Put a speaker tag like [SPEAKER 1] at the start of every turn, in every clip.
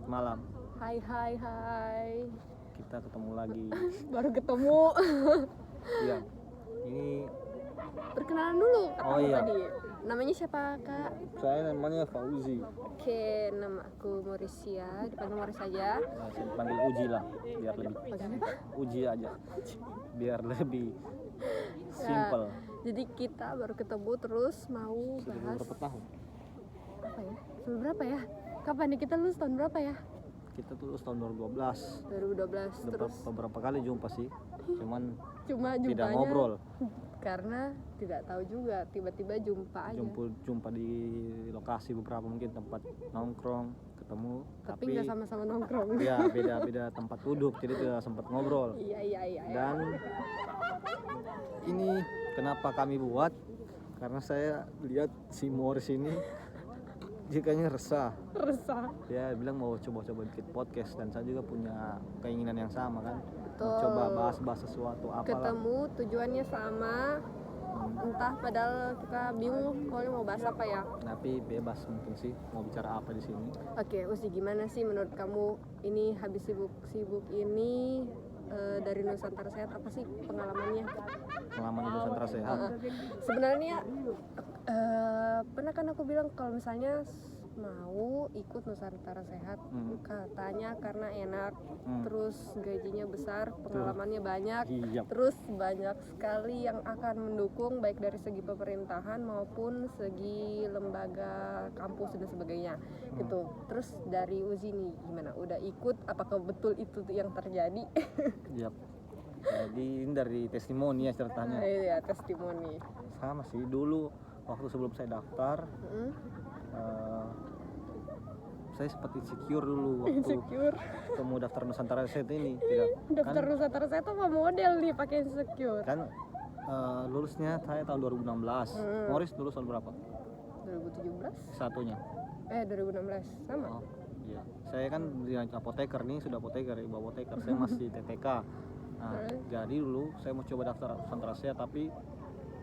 [SPEAKER 1] malam.
[SPEAKER 2] Hai.
[SPEAKER 1] Kita ketemu lagi.
[SPEAKER 2] Baru ketemu.
[SPEAKER 1] Iya. Ini
[SPEAKER 2] Perkenalan dulu kata
[SPEAKER 1] Oh, iya.
[SPEAKER 2] tadi. Namanya siapa, Kak?
[SPEAKER 1] saya namanya Fauzi.
[SPEAKER 2] Oke, nama aku Morisia, dipanggil Moris aja.
[SPEAKER 1] Nah, saya panggil Uji lah, biar lebih Uji aja. Biar lebih simple.
[SPEAKER 2] Jadi kita baru ketemu terus mau
[SPEAKER 1] Sudah
[SPEAKER 2] bahas
[SPEAKER 1] beberapa tahun.
[SPEAKER 2] apa ya? Sebelum berapa ya? Kapan nih kita lulus tahun berapa ya?
[SPEAKER 1] Kita tulus tahun 2012.
[SPEAKER 2] 2012 terus
[SPEAKER 1] Beberapa kali jumpa sih. Cuman
[SPEAKER 2] cuma
[SPEAKER 1] tidak
[SPEAKER 2] jumpanya
[SPEAKER 1] ngobrol.
[SPEAKER 2] karena tidak tahu juga, tiba-tiba jumpa aja.
[SPEAKER 1] Jumpa di lokasi beberapa mungkin tempat nongkrong, ketemu,
[SPEAKER 2] Tapi nggak sama-sama nongkrong.
[SPEAKER 1] ya beda tempat duduk, jadi tidak sempat ngobrol.
[SPEAKER 2] Iya.
[SPEAKER 1] Dan ini kenapa kami buat? Karena saya lihat si Morris ini dia kayaknya resah. Dia bilang mau coba-coba bikin podcast dan saya juga punya keinginan yang sama kan. Mau
[SPEAKER 2] Betul.
[SPEAKER 1] coba bahas sesuatu apalah.
[SPEAKER 2] Ketemu tujuannya sama, entah padahal kita bingung mau bahas apa ya.
[SPEAKER 1] Tapi bebas mungkin sih mau bicara apa di sini.
[SPEAKER 2] Oke, Uzi, gimana sih menurut kamu ini habis sibuk ini dari Nusantara Sehat, apa sih pengalamannya?
[SPEAKER 1] Pengalaman di Nusantara Sehat.
[SPEAKER 2] Sebenarnya pernah kan aku bilang kalau misalnya mau ikut Nusantara Sehat, katanya karena enak, terus gajinya besar, pengalamannya banyak,
[SPEAKER 1] Iya.
[SPEAKER 2] terus banyak sekali yang akan mendukung baik dari segi pemerintahan maupun segi lembaga kampus dan sebagainya gitu. Terus dari Uzi nih gimana? Udah ikut? Apakah betul itu yang terjadi?
[SPEAKER 1] Yap. Jadi ini dari testimoni ya ceritanya.
[SPEAKER 2] Iya, testimoni.
[SPEAKER 1] Sama sih dulu waktu sebelum saya daftar, saya sempat insecure dulu waktu
[SPEAKER 2] Insecure.
[SPEAKER 1] ketemu daftar Nusantara Sehat ini. Tidak
[SPEAKER 2] Daftar Nusantara Sehat tuh apa model nih pakai insecure?
[SPEAKER 1] kan lulusnya saya tahun 2016. Morris lulus tahun berapa?
[SPEAKER 2] 2017?
[SPEAKER 1] Satunya.
[SPEAKER 2] 2016 sama.
[SPEAKER 1] Oh, iya. Saya kan di apoteker nih, sudah apoteker, ibu apoteker. Saya masih TTK. Nah, jadi dulu saya mau coba daftar Nusantara Sehat tapi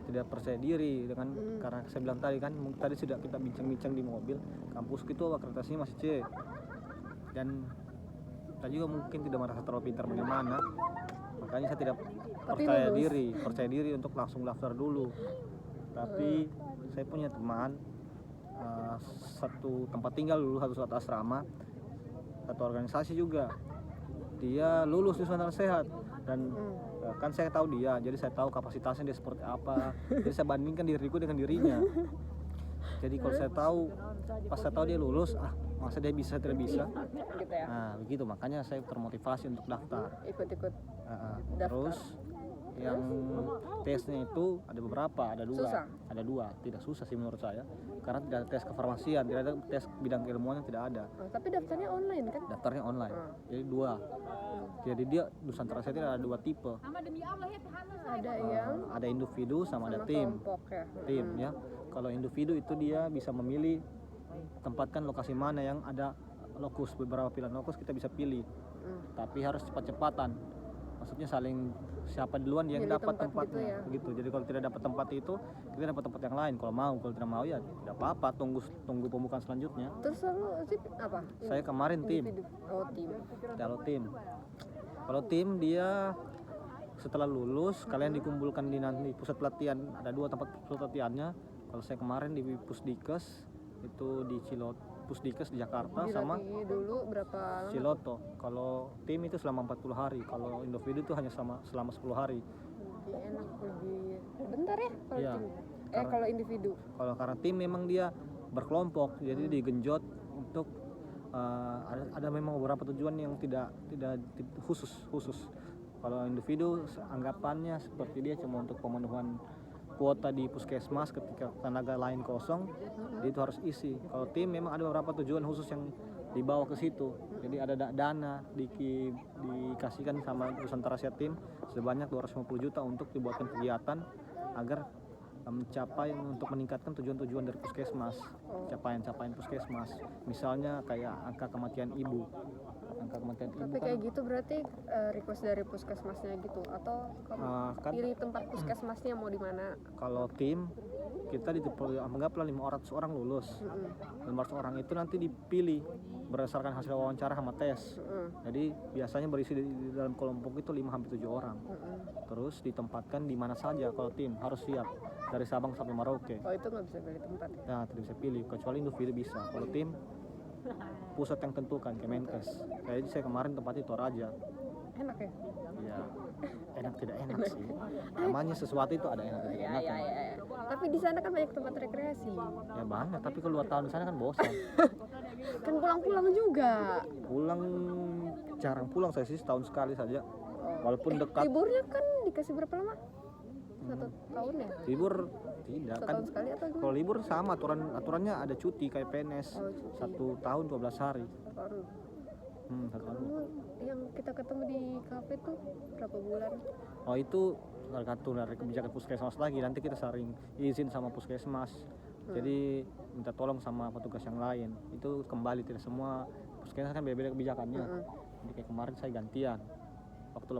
[SPEAKER 1] tidak percaya diri dengan karena saya bilang tadi kan tadi sudah kita bincang-bincang di mobil, kampus itu akreditasinya masih C. Dan saya juga mungkin tidak merasa terlalu pintar bagaimana. Makanya saya tidak percaya diri untuk langsung daftar dulu. Tapi saya punya teman satu tempat tinggal dulu, satu asrama, satu organisasi juga. Dia lulus di Nusantara Sehat dan kan saya tahu dia, jadi saya tahu kapasitasnya dia seperti apa. Jadi saya bandingkan diriku dengan dirinya. Jadi kalau saya tahu, pas saya tahu dia lulus, masa dia bisa tidak bisa?
[SPEAKER 2] Gitu ya.
[SPEAKER 1] Nah begitu, makanya saya termotivasi untuk daftar.
[SPEAKER 2] Ikut
[SPEAKER 1] Terus yang tesnya itu ada beberapa, ada dua.
[SPEAKER 2] Susah?
[SPEAKER 1] Ada dua, tidak susah sih menurut saya, karena tidak ada tes kefarmasian, tidak ada tes bidang keilmuannya, tidak ada.
[SPEAKER 2] Tapi daftarnya online kan?
[SPEAKER 1] Daftarnya online, jadi dua. Jadi dia Nusantara Sehat ada dua tipe.
[SPEAKER 2] Ada yang
[SPEAKER 1] Ada individu sama ada tim.
[SPEAKER 2] kelompok ya.
[SPEAKER 1] Tim ya. Kalau individu itu dia bisa memilih tempatkan lokasi mana yang ada lokus, beberapa pilihan lokus kita bisa pilih. Tapi harus cepat-cepatan. Maksudnya saling siapa duluan dia yang
[SPEAKER 2] Milih
[SPEAKER 1] dapat
[SPEAKER 2] tempat
[SPEAKER 1] tempatnya
[SPEAKER 2] gitu ya.
[SPEAKER 1] begitu. Jadi kalau tidak dapat tempat itu, kita dapat tempat yang lain. Kalau tidak mau ya tidak apa-apa, tunggu pembukaan selanjutnya.
[SPEAKER 2] Terus lalu sih apa?
[SPEAKER 1] Saya kemarin tim.
[SPEAKER 2] Individu. Oh, tim.
[SPEAKER 1] Kalau tim dia setelah lulus kalian dikumpulkan di nanti pusat pelatihan, ada dua tempat pusat pelatihannya. Kalau saya kemarin di Pusdikes itu di Pusdikes di Jakarta sama
[SPEAKER 2] dulu berapa lama?
[SPEAKER 1] Ciloto. Kalau tim itu selama 40 hari, kalau individu itu hanya selama 10 hari.
[SPEAKER 2] Lebih enak, lebih bentar ya kalau
[SPEAKER 1] Iya.
[SPEAKER 2] tim. Kalau individu.
[SPEAKER 1] Kalau karena tim memang dia berkelompok, jadi digenjot untuk ada memang beberapa tujuan yang tidak khusus. Kalau individu anggapannya seperti dia cuma untuk pemenuhan kuota di puskesmas ketika tenaga lain kosong, jadi itu harus isi. Kalau tim memang ada beberapa tujuan khusus yang dibawa ke situ. Jadi ada dana dikasihkan sama Nusantara Sehat tim sebanyak 250 juta untuk dibuatkan kegiatan agar mencapai untuk meningkatkan tujuan-tujuan dari puskesmas, capaian-capaian puskesmas. Misalnya kayak angka kematian ibu.
[SPEAKER 2] Tapi kayak gitu berarti request dari puskesmasnya gitu atau kamu
[SPEAKER 1] kan
[SPEAKER 2] pilih tempat puskesmasnya mau di mana?
[SPEAKER 1] kalau tim kita anggaplah 500 orang lulus. 500 orang itu nanti dipilih berdasarkan hasil wawancara sama tes. Jadi biasanya berisi di dalam kelompok itu 5-7 orang. Terus ditempatkan di mana saja. Kalau tim harus siap dari Sabang sampai Merauke.
[SPEAKER 2] Oh, itu nggak bisa pilih tempat ya?
[SPEAKER 1] Nah, tidak bisa pilih, kecuali individu bisa. Kalau tim pusat yang tentukan, Kemenkes. Jadi saya kemarin tempatnya Toraja.
[SPEAKER 2] Enak ya?
[SPEAKER 1] Ya, enak tidak enak sih. Namanya sesuatu itu ada enak tidak enak.
[SPEAKER 2] Ya. Tapi di sana kan banyak tempat rekreasi.
[SPEAKER 1] Ya banyak, tapi kalau 2 tahun di sana kan bosan.
[SPEAKER 2] Kan pulang-pulang juga.
[SPEAKER 1] Pulang jarang pulang, saya sih setahun sekali saja. Walaupun dekat.
[SPEAKER 2] Liburnya kan dikasih berapa lama? 1 tahun ya?
[SPEAKER 1] Libur tidak kan.
[SPEAKER 2] Setahun sekali atau gimana?
[SPEAKER 1] Kalau libur sama aturannya ada cuti kayak PNS. 1 tahun 12 hari. 1 tahun.
[SPEAKER 2] Kamu yang kita ketemu di kafe tuh berapa bulan?
[SPEAKER 1] Oh, itu tergantung dari kebijakan puskesmas lagi. Nanti kita sering izin sama puskesmas. Jadi minta tolong sama petugas yang lain. Itu kembali, tidak semua puskesmas kan beda-beda kebijakannya. Jadi kayak kemarin saya gantian. Waktu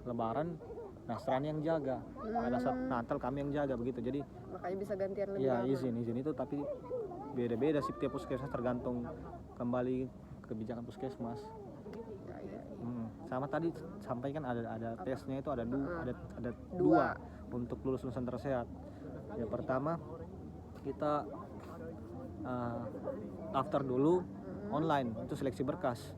[SPEAKER 1] lebaran Nasrani yang jaga, pada saat Natal kami yang jaga begitu. Jadi
[SPEAKER 2] makanya bisa gantian lebih
[SPEAKER 1] ya
[SPEAKER 2] lama.
[SPEAKER 1] izin itu, tapi beda-beda sih tiap puskesmas, tergantung kembali kebijakan puskesmas. Sama tadi sampaikan ada tesnya itu ada dua untuk lulus Nusantara Sehat. Ya pertama kita daftar dulu online, itu seleksi berkas.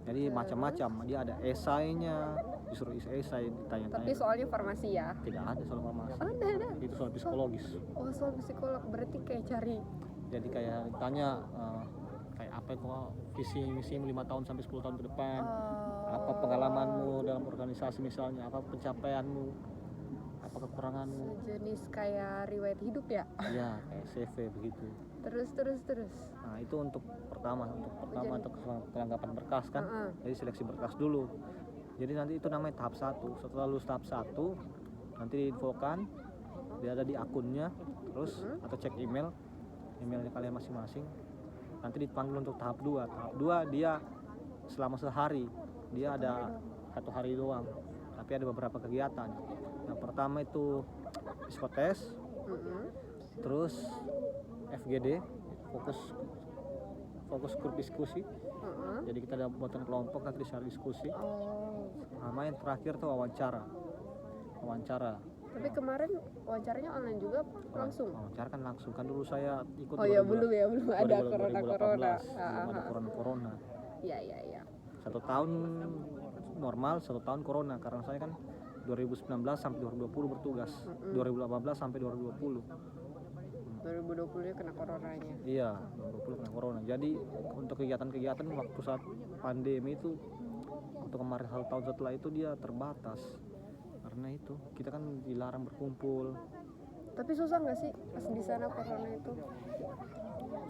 [SPEAKER 1] Jadi macam-macam, dia ada esainya, disuruh isi esai, ditanya-tanya.
[SPEAKER 2] Tapi soalnya farmasi ya?
[SPEAKER 1] Tidak ada soal farmasi.
[SPEAKER 2] Ada.
[SPEAKER 1] Itu soal psikologis.
[SPEAKER 2] Oh, soal psikolog, berarti kayak cari.
[SPEAKER 1] Jadi kayak tanya kayak apa kok visi misi 5 tahun sampai 10 tahun ke depan. Apa pengalamanmu dalam organisasi misalnya, apa pencapaianmu, apa kekuranganmu.
[SPEAKER 2] Sejenis kayak riwayat hidup ya?
[SPEAKER 1] Iya, kayak CV begitu.
[SPEAKER 2] Terus.
[SPEAKER 1] Nah, itu untuk pertama untuk kelengkapan berkas kan. Jadi seleksi berkas dulu. Jadi nanti itu namanya tahap 1. Setelah lulus tahap 1 nanti diinfokan, dia ada di akunnya, terus atau cek emailnya kalian masing-masing. Nanti dipanggil untuk tahap 2. Tahap 2 dia selama sehari, dia ada 1 hari doang, tapi ada beberapa kegiatan. Yang pertama itu psikotes, terus FGD, fokus grup diskusi. Jadi kita ada buatan kelompok, nanti share diskusi. Sama yang terakhir tuh wawancara.
[SPEAKER 2] Tapi kemarin wawancaranya online juga langsung?
[SPEAKER 1] Wawancara kan langsung, kan dulu saya ikut.
[SPEAKER 2] Oh ya belum ada
[SPEAKER 1] 2018, belum ada corona.
[SPEAKER 2] Iya.
[SPEAKER 1] 1 tahun normal, 1 tahun corona, karena saya kan 2019 sampai 2020 bertugas. 2018 sampai 2020.
[SPEAKER 2] 2020 kena coronanya.
[SPEAKER 1] Iya, 2020 kena corona. Jadi untuk kegiatan-kegiatan waktu saat pandemi itu, untuk kemarin 1 tahun setelah itu dia terbatas. Karena itu kita kan dilarang berkumpul.
[SPEAKER 2] Tapi susah nggak sih pas di sana corona itu?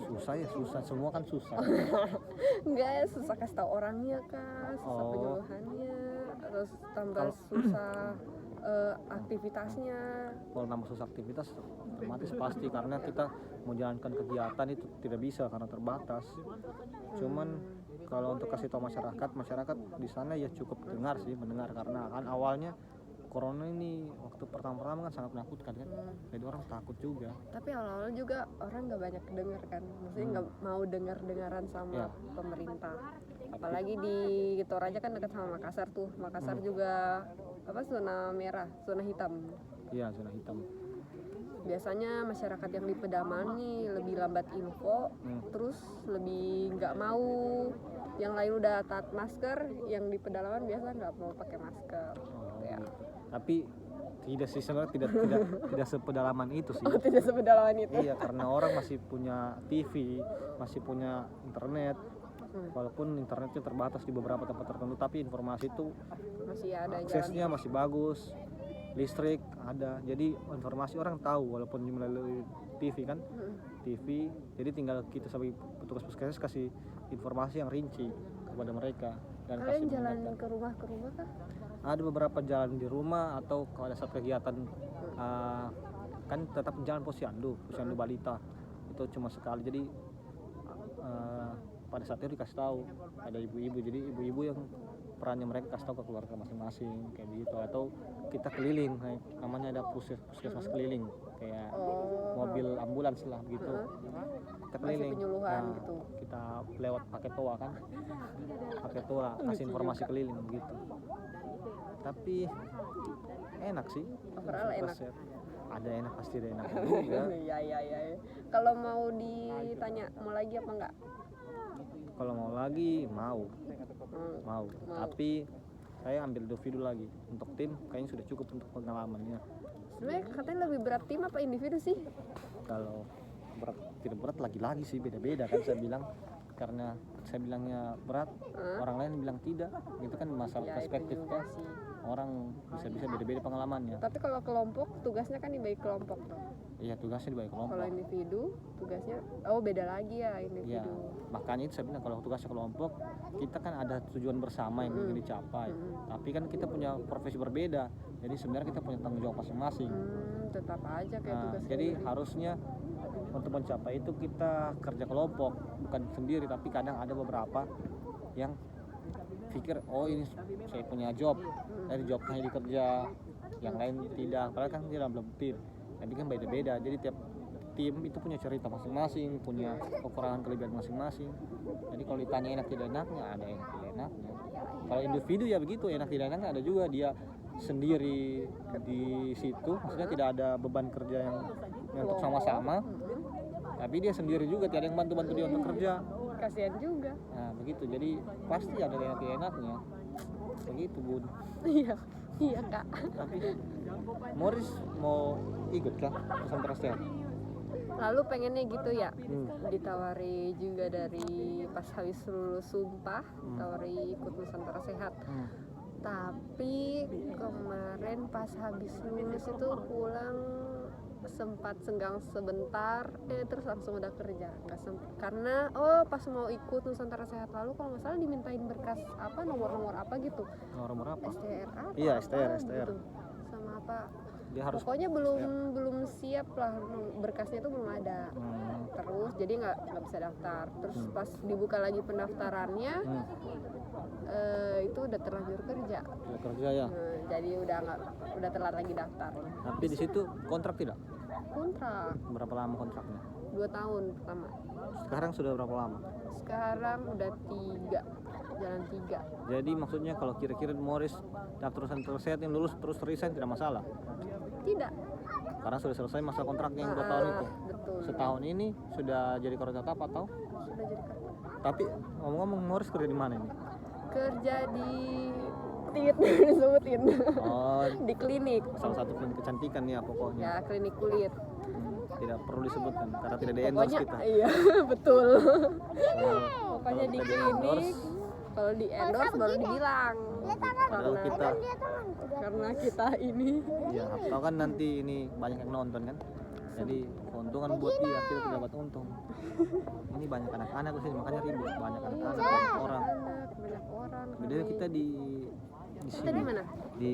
[SPEAKER 1] Susah, semua kan susah.
[SPEAKER 2] Enggak ya, susah kasih tahu orangnya kah, susah penyuluhannya, terus tambah susah aktivitasnya.
[SPEAKER 1] Kalau nambah susah aktivitas otomatis pasti, karena kita menjalankan kegiatan itu tidak bisa karena terbatas. Cuman kalau untuk kasih tahu masyarakat di sana ya cukup mendengar karena kan awalnya corona ini waktu pertama kan sangat menakutkan kan. Jadi orang takut juga. Tapi
[SPEAKER 2] awal-awal juga orang nggak banyak dengar kan, maksudnya nggak mau dengaran sama pemerintah. Apalagi di Toraja kan dekat sama Makassar tuh. Makassar juga zona merah, zona hitam.
[SPEAKER 1] Iya, zona hitam.
[SPEAKER 2] Biasanya masyarakat yang di pedalaman nih lebih lambat info, terus lebih nggak mau. Yang lain udah taat masker, yang di pedalaman biasa nggak mau pakai masker. Ya.
[SPEAKER 1] Tapi tidak sih, sebenarnya tidak sepedalaman itu sih.
[SPEAKER 2] Oh, tidak sepedalaman itu.
[SPEAKER 1] Iya, karena orang masih punya TV, masih punya internet. Walaupun internetnya terbatas di beberapa tempat tertentu, tapi informasi itu
[SPEAKER 2] masih ada,
[SPEAKER 1] aksesnya masih bagus, listrik ada, jadi informasi orang tahu walaupun melalui TV kan. TV, jadi tinggal kita sebagai petugas puskesmas kasih informasi yang rinci kepada mereka. Dan
[SPEAKER 2] kalian jalan ke rumah kah?
[SPEAKER 1] ada beberapa jalan di rumah atau kalau ada saat kegiatan kan tetap jalan posyandu balita itu cuma sekali. Jadi pada saat itu dikasih tahu ada ibu-ibu, jadi ibu-ibu yang perannya mereka kasih tahu ke keluarga masing-masing kayak begitu, atau kita keliling kayak namanya ada puskesmas keliling kayak mobil ambulans lah gitu, kita keliling.
[SPEAKER 2] penyuluhan gitu.
[SPEAKER 1] Kita lewat pakai toa kan, pakai toa kasih informasi keliling begitu. Tapi enak sih,
[SPEAKER 2] Overall enak.
[SPEAKER 1] ada enak pasti ada enak juga.
[SPEAKER 2] Iya. Kalau mau ditanya mau lagi apa enggak?
[SPEAKER 1] Kalau mau lagi mau. Tapi saya ambil individu lagi. Untuk tim kayaknya sudah cukup untuk pengalamannya.
[SPEAKER 2] Sebenarnya katanya lebih berat tim apa individu sih?
[SPEAKER 1] Kalau berat tidak berat lagi sih beda-beda kan saya bilang, karena saya bilangnya berat, orang lain bilang tidak. Itu kan masalah
[SPEAKER 2] Ya,
[SPEAKER 1] perspektif
[SPEAKER 2] itu juga
[SPEAKER 1] kan.
[SPEAKER 2] sih.
[SPEAKER 1] Orang bisa beda-beda pengalamannya.
[SPEAKER 2] Tapi kalau kelompok tugasnya kan dibagi kelompok tuh.
[SPEAKER 1] Iya, tugasnya dibagi kelompok.
[SPEAKER 2] Kalau individu tugasnya beda lagi ya individu.
[SPEAKER 1] Ya, makanya itu saya bilang kalau tugasnya kelompok kita kan ada tujuan bersama yang ingin dicapai. Tapi kan kita punya profesi berbeda, jadi sebenarnya kita punya tanggung jawab masing-masing.
[SPEAKER 2] Tetap aja kayak tugas.
[SPEAKER 1] Jadi harusnya untuk mencapai itu kita kerja kelompok, bukan sendiri. Tapi kadang ada beberapa yang pikir ini saya punya job, dari jobnya dikerja, yang lain tidak. Padahal kan tidak belum tim. Tapi kan beda-beda. Jadi tiap tim itu punya cerita masing-masing, punya kekurangan kelebihan masing-masing. Jadi kalau ditanya enak tidak enaknya, ada enak tidak enaknya. Kalau individu ya begitu, enak tidak enaknya ada juga. Dia sendiri di situ, maksudnya tidak ada beban kerja yang untuk sama-sama. Tapi dia sendiri juga, tidak ada yang bantu-bantu dia untuk kerja.
[SPEAKER 2] Kasihan juga.
[SPEAKER 1] Nah begitu, jadi pasti ada enak tidak enaknya. Begitu Bun.
[SPEAKER 2] Iya Kak.
[SPEAKER 1] Tapi Morris mau ikut kah Nusantara Sehat?
[SPEAKER 2] Lalu pengennya gitu ya, ditawari juga dari pas habis lulus sumpah, ditawari ikut Nusantara Sehat. Tapi kemarin pas habis lulus itu pulang sempat senggang sebentar, terus langsung udah kerja. Nggak sempet, karena pas mau ikut Nusantara Sehat lalu kalau nggak salah dimintain berkas apa, nomor-nomor apa gitu.
[SPEAKER 1] Nomor apa?
[SPEAKER 2] STR apa?
[SPEAKER 1] Iya, STR.
[SPEAKER 2] Gitu. Sama apa?
[SPEAKER 1] Dia harus
[SPEAKER 2] Pokoknya belum siap lah, berkasnya itu belum ada. Terus jadi nggak bisa daftar. Terus pas dibuka lagi pendaftarannya, itu udah terlanjur kerja.
[SPEAKER 1] Udah kerja ya.
[SPEAKER 2] Jadi udah telat lagi daftar.
[SPEAKER 1] Tapi di situ kontrak tidak?
[SPEAKER 2] Kontrak
[SPEAKER 1] Berapa lama kontraknya?
[SPEAKER 2] 2 tahun pertama.
[SPEAKER 1] Sekarang sudah berapa lama?
[SPEAKER 2] Sekarang udah 3, jalan 3.
[SPEAKER 1] Jadi maksudnya kalau kira-kira Morris daftar Nusantara Sehat yang lulus terus resign tidak masalah?
[SPEAKER 2] Tidak.
[SPEAKER 1] Karena sudah selesai masa kontraknya yang 2 tahun itu.
[SPEAKER 2] Betul.
[SPEAKER 1] Setahun ini sudah jadi korban tetap atau?
[SPEAKER 2] Sudah jadi kartu.
[SPEAKER 1] Tapi ngomong-ngomong Morris kerja di mana ini?
[SPEAKER 2] Kerja di tidak disebutin. Di klinik.
[SPEAKER 1] Salah satu klinik kecantikan ya pokoknya.
[SPEAKER 2] Ya, klinik kulit.
[SPEAKER 1] Tidak perlu disebutkan karena tidak di-endorse kita.
[SPEAKER 2] Iya, betul. Pokoknya
[SPEAKER 1] Kalau
[SPEAKER 2] di
[SPEAKER 1] kita
[SPEAKER 2] klinik,
[SPEAKER 1] di-endorse,
[SPEAKER 2] kalau di endorse baru dibilang.
[SPEAKER 1] padahal
[SPEAKER 2] Karena kita ini.
[SPEAKER 1] ya atau kan nanti ini banyak yang nonton kan. Jadi keuntungan buat dia, kita tidak dapat untung. Ini banyak anak-anak di sini makanya ribut, banyak anak-anak, banyak orang.
[SPEAKER 2] Banyak orang.
[SPEAKER 1] Beda kita di
[SPEAKER 2] Kita
[SPEAKER 1] sini.
[SPEAKER 2] di mana?
[SPEAKER 1] Di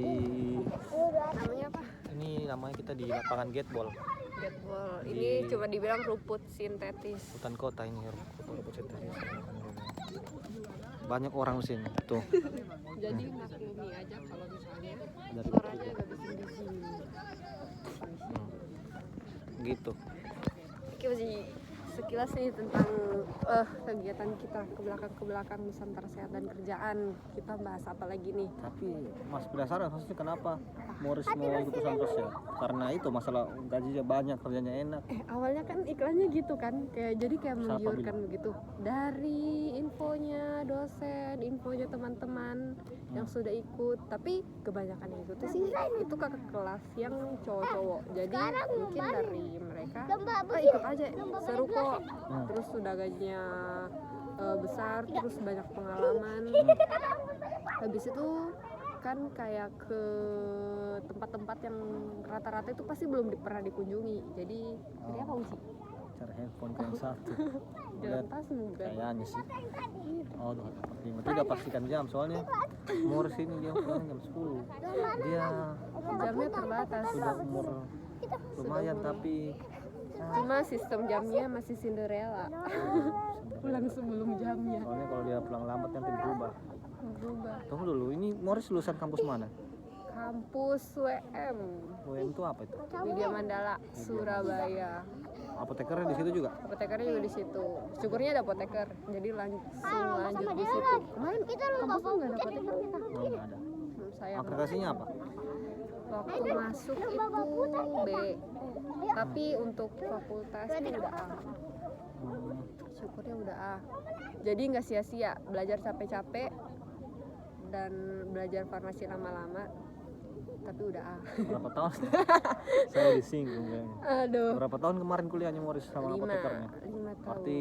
[SPEAKER 2] Namanya apa?
[SPEAKER 1] ini namanya kita di lapangan Gateball,
[SPEAKER 2] Gateball. Ini cuma dibilang rumput sintetis.
[SPEAKER 1] hutan kota ini ya, rumput sintetis. Banyak orang di sini tuh.
[SPEAKER 2] Jadi maklumi aja kalau misalnya
[SPEAKER 1] Dari
[SPEAKER 2] suaranya agak bising-bising.
[SPEAKER 1] gitu.
[SPEAKER 2] Oke, masih sekilas nih tentang kegiatan kita ke belakang Nusantara Sehat dan Kerjaan. Kita bahas apa lagi nih?
[SPEAKER 1] Tapi Mas penasaran maksudnya kenapa Morris mau ikut Nusantara Sehat? Karena itu masalah gajinya banyak, kerjanya enak.
[SPEAKER 2] Awalnya kan iklannya gitu kan, jadi kayak
[SPEAKER 1] Siapa
[SPEAKER 2] menggiurkan begitu. Dari infonya dosen, infonya teman-teman yang sudah ikut, tapi kebanyakan yang ikut sih itu kakak kelas yang cowok-cowok. Jadi mungkin dari mereka ikut aja, seru kok. Terus sudah gajinya besar, terus banyak pengalaman. Habis itu kan kayak ke tempat-tempat yang rata-rata itu pasti belum pernah dikunjungi. Jadi apa sih?
[SPEAKER 1] cari handphone ke yang satu.
[SPEAKER 2] Dalam
[SPEAKER 1] Lihat
[SPEAKER 2] tasmu kan.
[SPEAKER 1] kayaknya sih. Oh 2:45 itu udah pastikan jam, soalnya Morris ini dia pulang jam 10. Dia
[SPEAKER 2] Jamnya terbatas.
[SPEAKER 1] sudah umur lumayan
[SPEAKER 2] umur.
[SPEAKER 1] tapi
[SPEAKER 2] Cuma sistem jamnya masih Cinderella. Pulang sebelum jamnya.
[SPEAKER 1] soalnya kalau dia pulang lambat nanti berubah.
[SPEAKER 2] Berubah.
[SPEAKER 1] Tunggu dulu, ini Morris lulusan kampus mana?
[SPEAKER 2] Kampus WM
[SPEAKER 1] UM itu apa itu?
[SPEAKER 2] Widya Mandala Surabaya.
[SPEAKER 1] Apotekernya di situ juga?
[SPEAKER 2] Apotekernya juga di situ. Syukurnya ada apoteker, jadi langsung lanjut di situ. Kemarin kampusnya nggak ada apoteker kita.
[SPEAKER 1] Oh, nggak ada.
[SPEAKER 2] Sayang.
[SPEAKER 1] Akreditasinya apa?
[SPEAKER 2] Waktu masuk itu B, tapi untuk fakultas itu udah A.
[SPEAKER 1] Hmm,
[SPEAKER 2] Syukurnya udah A. Jadi nggak sia-sia belajar capek-capek dan belajar farmasi lama-lama, tapi udah A.
[SPEAKER 1] berapa tahun? Saya disinggung kayaknya.
[SPEAKER 2] Aduh.
[SPEAKER 1] Berapa tahun kemarin kuliahnya Morris sama
[SPEAKER 2] 5
[SPEAKER 1] apotekernya?
[SPEAKER 2] tahun.
[SPEAKER 1] Berarti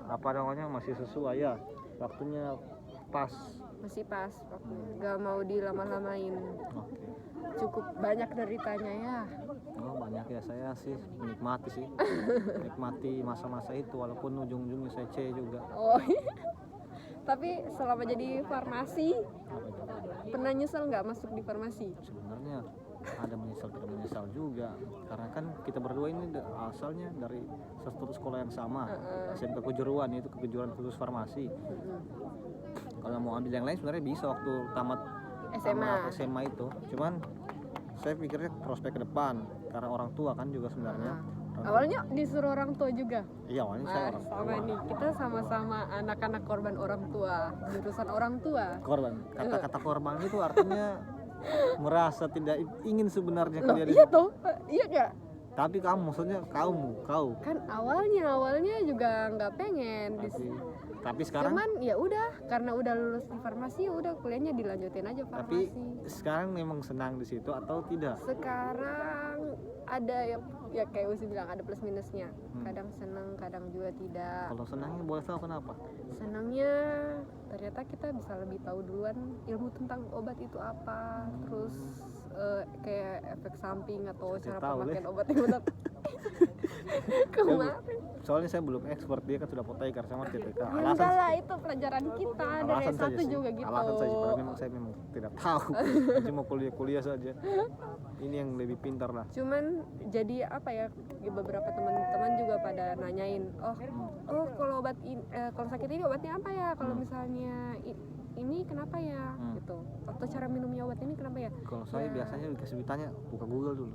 [SPEAKER 1] apa namanya masih sesuai ya? Waktunya pas.
[SPEAKER 2] Masih pas waktu. Gak mau dilama-lamain.
[SPEAKER 1] Oke.
[SPEAKER 2] Cukup banyak deritanya ya.
[SPEAKER 1] Oh banyak ya, saya sih menikmati sih. Menikmati masa-masa itu walaupun ujung-ujungnya saya C juga.
[SPEAKER 2] Oh. Tapi selama jadi farmasi,
[SPEAKER 1] Apa itu?
[SPEAKER 2] pernah nyesel nggak masuk di farmasi?
[SPEAKER 1] Sebenarnya ada menyesal tidak menyesal juga, karena kan kita berdua ini asalnya dari satu sekolah yang sama, SMK Kejuruan, itu kejuruan khusus farmasi. Kalau mau ambil yang lain sebenarnya bisa waktu tamat SMA itu, cuman saya pikirnya prospek ke depan karena orang tua kan juga sebenarnya.
[SPEAKER 2] Awalnya disuruh orang tua juga.
[SPEAKER 1] Iya awalnya saya orang
[SPEAKER 2] Sama
[SPEAKER 1] tua.
[SPEAKER 2] nih, kita sama-sama anak-anak korban orang tua, jurusan orang tua.
[SPEAKER 1] Korban, kata-kata korban itu artinya merasa tidak ingin sebenarnya
[SPEAKER 2] Loh,
[SPEAKER 1] kuliah di
[SPEAKER 2] iya toh, iya nggak?
[SPEAKER 1] tapi kamu maksudnya kau
[SPEAKER 2] Kan awalnya juga nggak pengen.
[SPEAKER 1] tapi sekarang
[SPEAKER 2] Cuman ya udah, karena udah lulus di farmasi, ya udah kuliahnya dilanjutin aja
[SPEAKER 1] tapi
[SPEAKER 2] farmasi.
[SPEAKER 1] sekarang memang senang di situ atau tidak?
[SPEAKER 2] Sekarang ada ya kayak Usi bilang ada plus minusnya. Kadang seneng, kadang juga tidak.
[SPEAKER 1] Kalau senangnya boleh tahu kenapa?
[SPEAKER 2] Senangnya ternyata kita bisa lebih tahu duluan ilmu tentang obat itu apa, terus kayak efek samping atau
[SPEAKER 1] Saya
[SPEAKER 2] cara
[SPEAKER 1] tahu,
[SPEAKER 2] pemakaian obat yang benar. Kemarin
[SPEAKER 1] Soalnya saya belum expert, dia kan sudah apoteker sama TTK.
[SPEAKER 2] ya enggak lah, itu pelajaran kita dari
[SPEAKER 1] alasan saja
[SPEAKER 2] S1
[SPEAKER 1] sih.
[SPEAKER 2] juga gitu.
[SPEAKER 1] Alasan saja, padahal memang saya memang tidak tahu. Cuma kuliah saja. Ini yang lebih pintar lah.
[SPEAKER 2] Cuman jadi apa ya, beberapa teman-teman juga pada nanyain, oh kalau obat kalau sakit ini obatnya apa ya, kalau misalnya ini kenapa ya, gitu, atau cara minumnya obat ini kenapa ya.
[SPEAKER 1] Kalau saya biasanya dikasih ditanya buka Google dulu.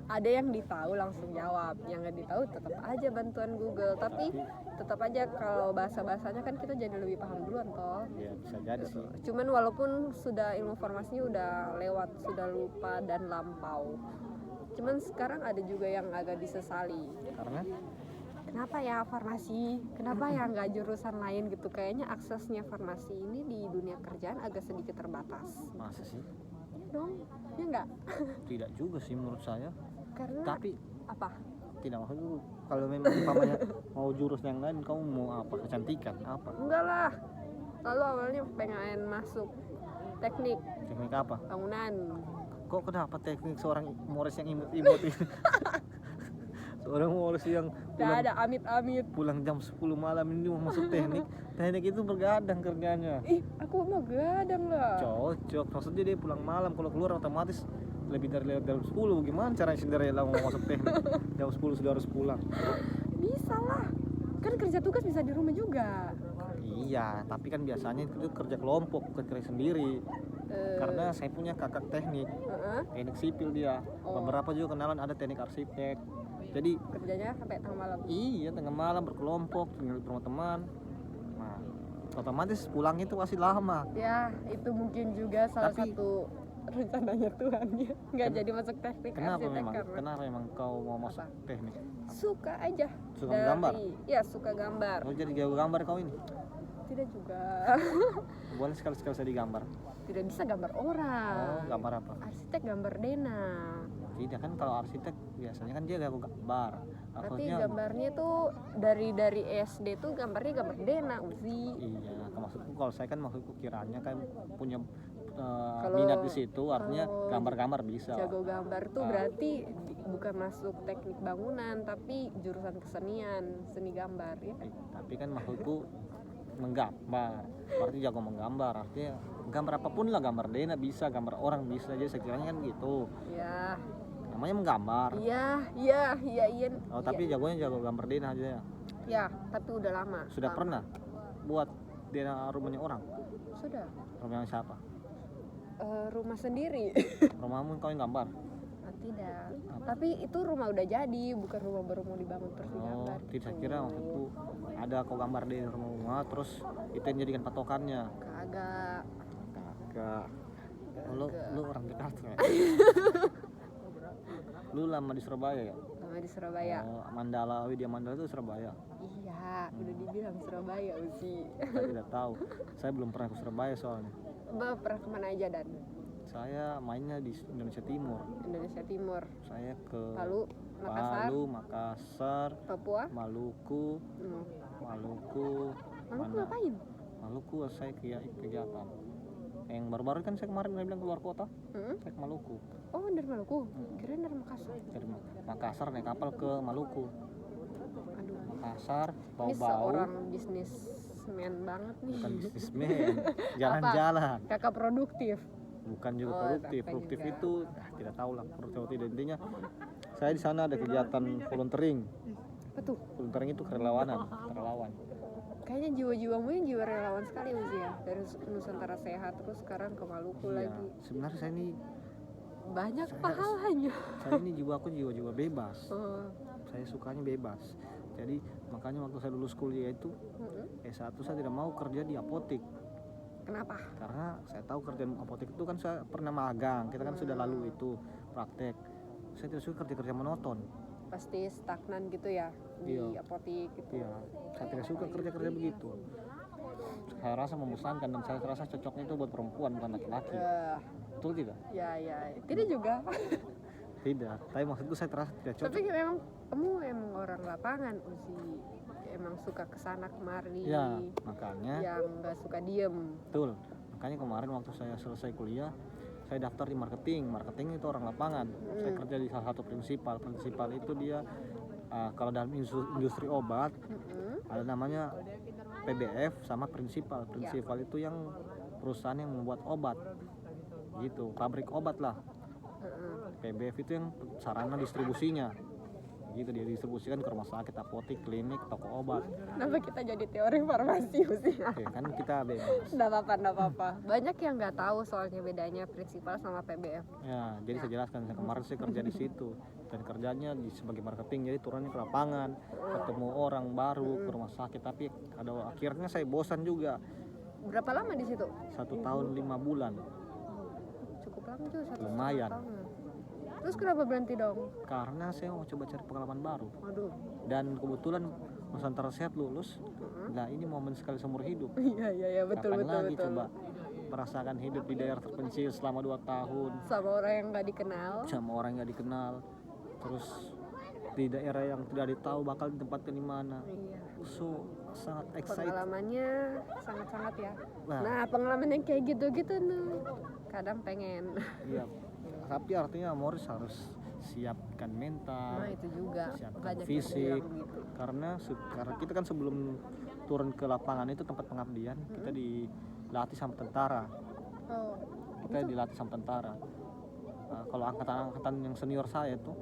[SPEAKER 2] Ada yang ditahu langsung jawab, yang nggak ditahu tetap aja bantuan Google, tapi tetap aja kalau bahasa-bahasanya kan kita jadi lebih paham duluan toh.
[SPEAKER 1] Ya bisa jadi sih.
[SPEAKER 2] Cuman walaupun sudah ilmu farmasinya udah lewat, sudah lupa dan lampau, cuman sekarang ada juga yang agak disesali.
[SPEAKER 1] Karena
[SPEAKER 2] Kenapa ya farmasi? Kenapa ya nggak jurusan lain gitu? Kayaknya aksesnya farmasi ini di dunia kerjaan agak sedikit terbatas.
[SPEAKER 1] masa sih?
[SPEAKER 2] Iya dong, ya nggak?
[SPEAKER 1] Tidak juga sih menurut saya.
[SPEAKER 2] Karena
[SPEAKER 1] Tapi
[SPEAKER 2] apa?
[SPEAKER 1] tidak maksud dulu. Kalau memang umpamanya mau jurus yang lain, kamu mau apa? Kecantikan apa?
[SPEAKER 2] Enggak lah. Lalu awalnya pengen masuk teknik
[SPEAKER 1] Teknik apa?
[SPEAKER 2] bangunan.
[SPEAKER 1] Kok kenapa teknik seorang Morris yang imut-imut ini? Seorang Morris yang
[SPEAKER 2] Gak ada amit-amit.
[SPEAKER 1] pulang jam 10 malam ini mau masuk teknik. Teknik itu bergadang kerjanya.
[SPEAKER 2] Ih, aku mau gadang lah.
[SPEAKER 1] Cocok, maksudnya dia pulang malam, kalau keluar otomatis lebih dari jam 10. Gimana caranya Cinderella mau masuk teknik? Jam 10 sudah harus pulang.
[SPEAKER 2] Bisa lah. Kan kerja tugas bisa di rumah juga.
[SPEAKER 1] Iya, tapi kan biasanya itu kerja kelompok, bukan kerja sendiri. Karena saya punya kakak teknik, teknik sipil dia. Beberapa juga kenalan ada teknik arsitek. Jadi
[SPEAKER 2] Kerjanya sampai tengah malam.
[SPEAKER 1] iya tengah malam berkelompok tinggal di rumah teman. Nah, otomatis pulang itu masih lama.
[SPEAKER 2] Ya, itu mungkin juga salah
[SPEAKER 1] Tapi-
[SPEAKER 2] satu rencananya Tuhan ya. Nggak jadi masuk teknik
[SPEAKER 1] Kenapa
[SPEAKER 2] arsitek
[SPEAKER 1] memang?
[SPEAKER 2] karena
[SPEAKER 1] Kenapa memang kau mau masuk
[SPEAKER 2] Apa?
[SPEAKER 1] teknik?
[SPEAKER 2] suka aja.
[SPEAKER 1] Suka menggambar?
[SPEAKER 2] Ya, suka gambar.
[SPEAKER 1] Mau jadi jago gambar kau ini?
[SPEAKER 2] Tidak juga.
[SPEAKER 1] Boleh sekali-sekali saya digambar.
[SPEAKER 2] Tidak bisa gambar orang.
[SPEAKER 1] Oh, gambar apa?
[SPEAKER 2] Arsitek gambar dena.
[SPEAKER 1] Tidak kan, kalau arsitek biasanya kan dia jago gambar.
[SPEAKER 2] Tapi
[SPEAKER 1] Maksudnya
[SPEAKER 2] gambarnya tuh dari SD tuh gambarnya gambar dena Uzi.
[SPEAKER 1] iya, maksudku kalau saya kan maksudku kiranya kan punya
[SPEAKER 2] Kalau-
[SPEAKER 1] minat di situ, artinya
[SPEAKER 2] kalau
[SPEAKER 1] gambar-gambar bisa.
[SPEAKER 2] jago gambar tuh
[SPEAKER 1] Ah.
[SPEAKER 2] berarti bukan masuk teknik bangunan tapi jurusan kesenian, seni gambar ya kan?
[SPEAKER 1] Tapi kan maksudku menggambar, berarti jago menggambar, artinya gambar apapun lah, gambar dena bisa, gambar orang bisa, jadi sekiranya kan gitu,
[SPEAKER 2] Ya,
[SPEAKER 1] namanya menggambar.
[SPEAKER 2] iya.
[SPEAKER 1] Oh tapi jagonya jago gambar dena aja ya.
[SPEAKER 2] Ya, tapi udah lama.
[SPEAKER 1] Sudah
[SPEAKER 2] Lama.
[SPEAKER 1] pernah buat dena rumahnya orang,
[SPEAKER 2] Sudah.
[SPEAKER 1] rumahnya siapa?
[SPEAKER 2] Rumah sendiri.
[SPEAKER 1] Rumahmu kau yang gambar?
[SPEAKER 2] Tidak. Tapi itu rumah udah jadi, bukan rumah baru mau dibangun terus
[SPEAKER 1] Oh
[SPEAKER 2] digambar.
[SPEAKER 1] tidak, kira maksudku ada kau gambar di rumah terus itu yang jadikan patokannya.
[SPEAKER 2] Kagak.
[SPEAKER 1] Kagak. Oh, lu orang Jakarta ya? Lu lama di Surabaya ya?
[SPEAKER 2] Lama di Surabaya.
[SPEAKER 1] Oh, Mandala, Widya Mandala itu Surabaya.
[SPEAKER 2] Iya, udah dibilang Surabaya Uzi.
[SPEAKER 1] Saya tidak tahu. Saya belum pernah ke Surabaya soalnya.
[SPEAKER 2] Mbak pernah kemana aja Dan?
[SPEAKER 1] Saya mainnya di Indonesia Timur.
[SPEAKER 2] Indonesia Timur.
[SPEAKER 1] Saya ke
[SPEAKER 2] Palu, Makassar,
[SPEAKER 1] Palu, Makassar,
[SPEAKER 2] Papua.
[SPEAKER 1] Maluku,
[SPEAKER 2] Hmm.
[SPEAKER 1] Maluku.
[SPEAKER 2] Maluku
[SPEAKER 1] Mana?
[SPEAKER 2] ngapain?
[SPEAKER 1] Maluku saya kegiatan. Yang baru-baru kan saya kemarin bilang keluar kota,
[SPEAKER 2] Hmm?
[SPEAKER 1] saya ke Maluku.
[SPEAKER 2] Oh, dari Maluku. Kirain dari Makassar.
[SPEAKER 1] Dari Makassar naik kapal ke Maluku.
[SPEAKER 2] Aduh.
[SPEAKER 1] Makassar,
[SPEAKER 2] Ini
[SPEAKER 1] bau-bau.
[SPEAKER 2] seorang bisnismen banget nih.
[SPEAKER 1] Bukan bisnismen, jalan-jalan.
[SPEAKER 2] Kakak produktif.
[SPEAKER 1] Bukan juga
[SPEAKER 2] Oh,
[SPEAKER 1] produktif.
[SPEAKER 2] apa
[SPEAKER 1] Produktif
[SPEAKER 2] juga.
[SPEAKER 1] itu tidak tahu lah produktif atau tidak. Intinya saya di sana ada kegiatan volunteering.
[SPEAKER 2] Apa tuh?
[SPEAKER 1] Volunteering itu kerelawanan, relawan.
[SPEAKER 2] Kayaknya jiwa-jiwamu yang jiwa relawan sekali Uzi ya. Dari Nusantara Sehat terus sekarang ke Maluku
[SPEAKER 1] Iya,
[SPEAKER 2] lagi.
[SPEAKER 1] sebenarnya saya ini
[SPEAKER 2] Banyak pahalanya.
[SPEAKER 1] jiwaku jiwa bebas.
[SPEAKER 2] Oh.
[SPEAKER 1] Saya sukanya bebas. Jadi makanya waktu saya lulus kuliah itu
[SPEAKER 2] Mm-mm.
[SPEAKER 1] S1 saya tidak mau kerja di apotek.
[SPEAKER 2] Kenapa?
[SPEAKER 1] Karena saya tahu kerjaan apotek itu kan saya pernah magang, kita kan sudah lalu itu praktek. Saya tidak suka kerja monoton.
[SPEAKER 2] Pasti stagnan gitu ya di
[SPEAKER 1] Iya.
[SPEAKER 2] apotek gitu.
[SPEAKER 1] Iya, saya tidak suka kerja begitu. Saya rasa membosankan dan saya rasa cocoknya itu buat perempuan bukan laki-laki. Betul tidak?
[SPEAKER 2] Ya. Tidak juga.
[SPEAKER 1] Tidak. Tapi maksudku saya terasa tidak cocok.
[SPEAKER 2] Tapi memang kamu emang orang lapangan Uzi. Emang suka kesana kemari.
[SPEAKER 1] Ya, makanya
[SPEAKER 2] Yang nggak suka diem.
[SPEAKER 1] betul. Makanya kemarin waktu saya selesai kuliah, saya daftar di marketing. Marketing itu orang lapangan. Saya kerja di salah satu prinsipal. Prinsipal itu dia kalau dalam industri obat
[SPEAKER 2] Mm-mm.
[SPEAKER 1] ada namanya PBF sama prinsipal. Prinsipal itu yang perusahaan yang membuat obat. Gitu, pabrik obat lah.
[SPEAKER 2] Mm-mm.
[SPEAKER 1] PBF itu yang sarana distribusinya. Gitu, dia distribusikan ke rumah sakit, apotek, klinik, toko obat.
[SPEAKER 2] Kenapa kita jadi teori farmasi Uzi?
[SPEAKER 1] Oke, kan kita bebas.
[SPEAKER 2] Nggak apa-apa. Banyak yang nggak tahu soalnya bedanya prinsipal sama PBF.
[SPEAKER 1] Ya, jadi saya jelaskan kemarin saya kerja di situ dan kerjanya sebagai marketing, jadi turunnya ke lapangan, ketemu orang baru ke rumah sakit. Tapi akhirnya saya bosan juga.
[SPEAKER 2] Berapa lama di situ?
[SPEAKER 1] 1 tahun 5 bulan.
[SPEAKER 2] Cukup lama juga, 1,5
[SPEAKER 1] Lumayan.
[SPEAKER 2] tahun. Terus kenapa berhenti dong?
[SPEAKER 1] Karena saya mau coba cari pengalaman baru.
[SPEAKER 2] Waduh.
[SPEAKER 1] Dan kebetulan Nusantara Sehat lulus. Nah ini momen sekali seumur hidup.
[SPEAKER 2] Iya betul.
[SPEAKER 1] Kapan lagi coba merasakan hidup di daerah terpencil selama 2 tahun
[SPEAKER 2] Sama orang yang nggak dikenal.
[SPEAKER 1] sama orang yang gak dikenal, terus di daerah yang tidak ditahu bakal ditempatkan di mana.
[SPEAKER 2] Iya.
[SPEAKER 1] So sangat excited.
[SPEAKER 2] Pengalamannya sangat-sangat ya.
[SPEAKER 1] Nah.
[SPEAKER 2] Nah, pengalaman yang kayak gitu-gitu tuh kadang pengen.
[SPEAKER 1] Iya. Tapi artinya Morris harus siapkan mental,
[SPEAKER 2] Nah, itu juga
[SPEAKER 1] siapkan
[SPEAKER 2] banyak yang
[SPEAKER 1] fisik.
[SPEAKER 2] bilang gitu.
[SPEAKER 1] Karena kita kan sebelum turun ke lapangan itu tempat pengabdian, kita dilatih sama tentara.
[SPEAKER 2] Oh,
[SPEAKER 1] Kita dilatih sama tentara. Kalau angkatan yang senior saya tuh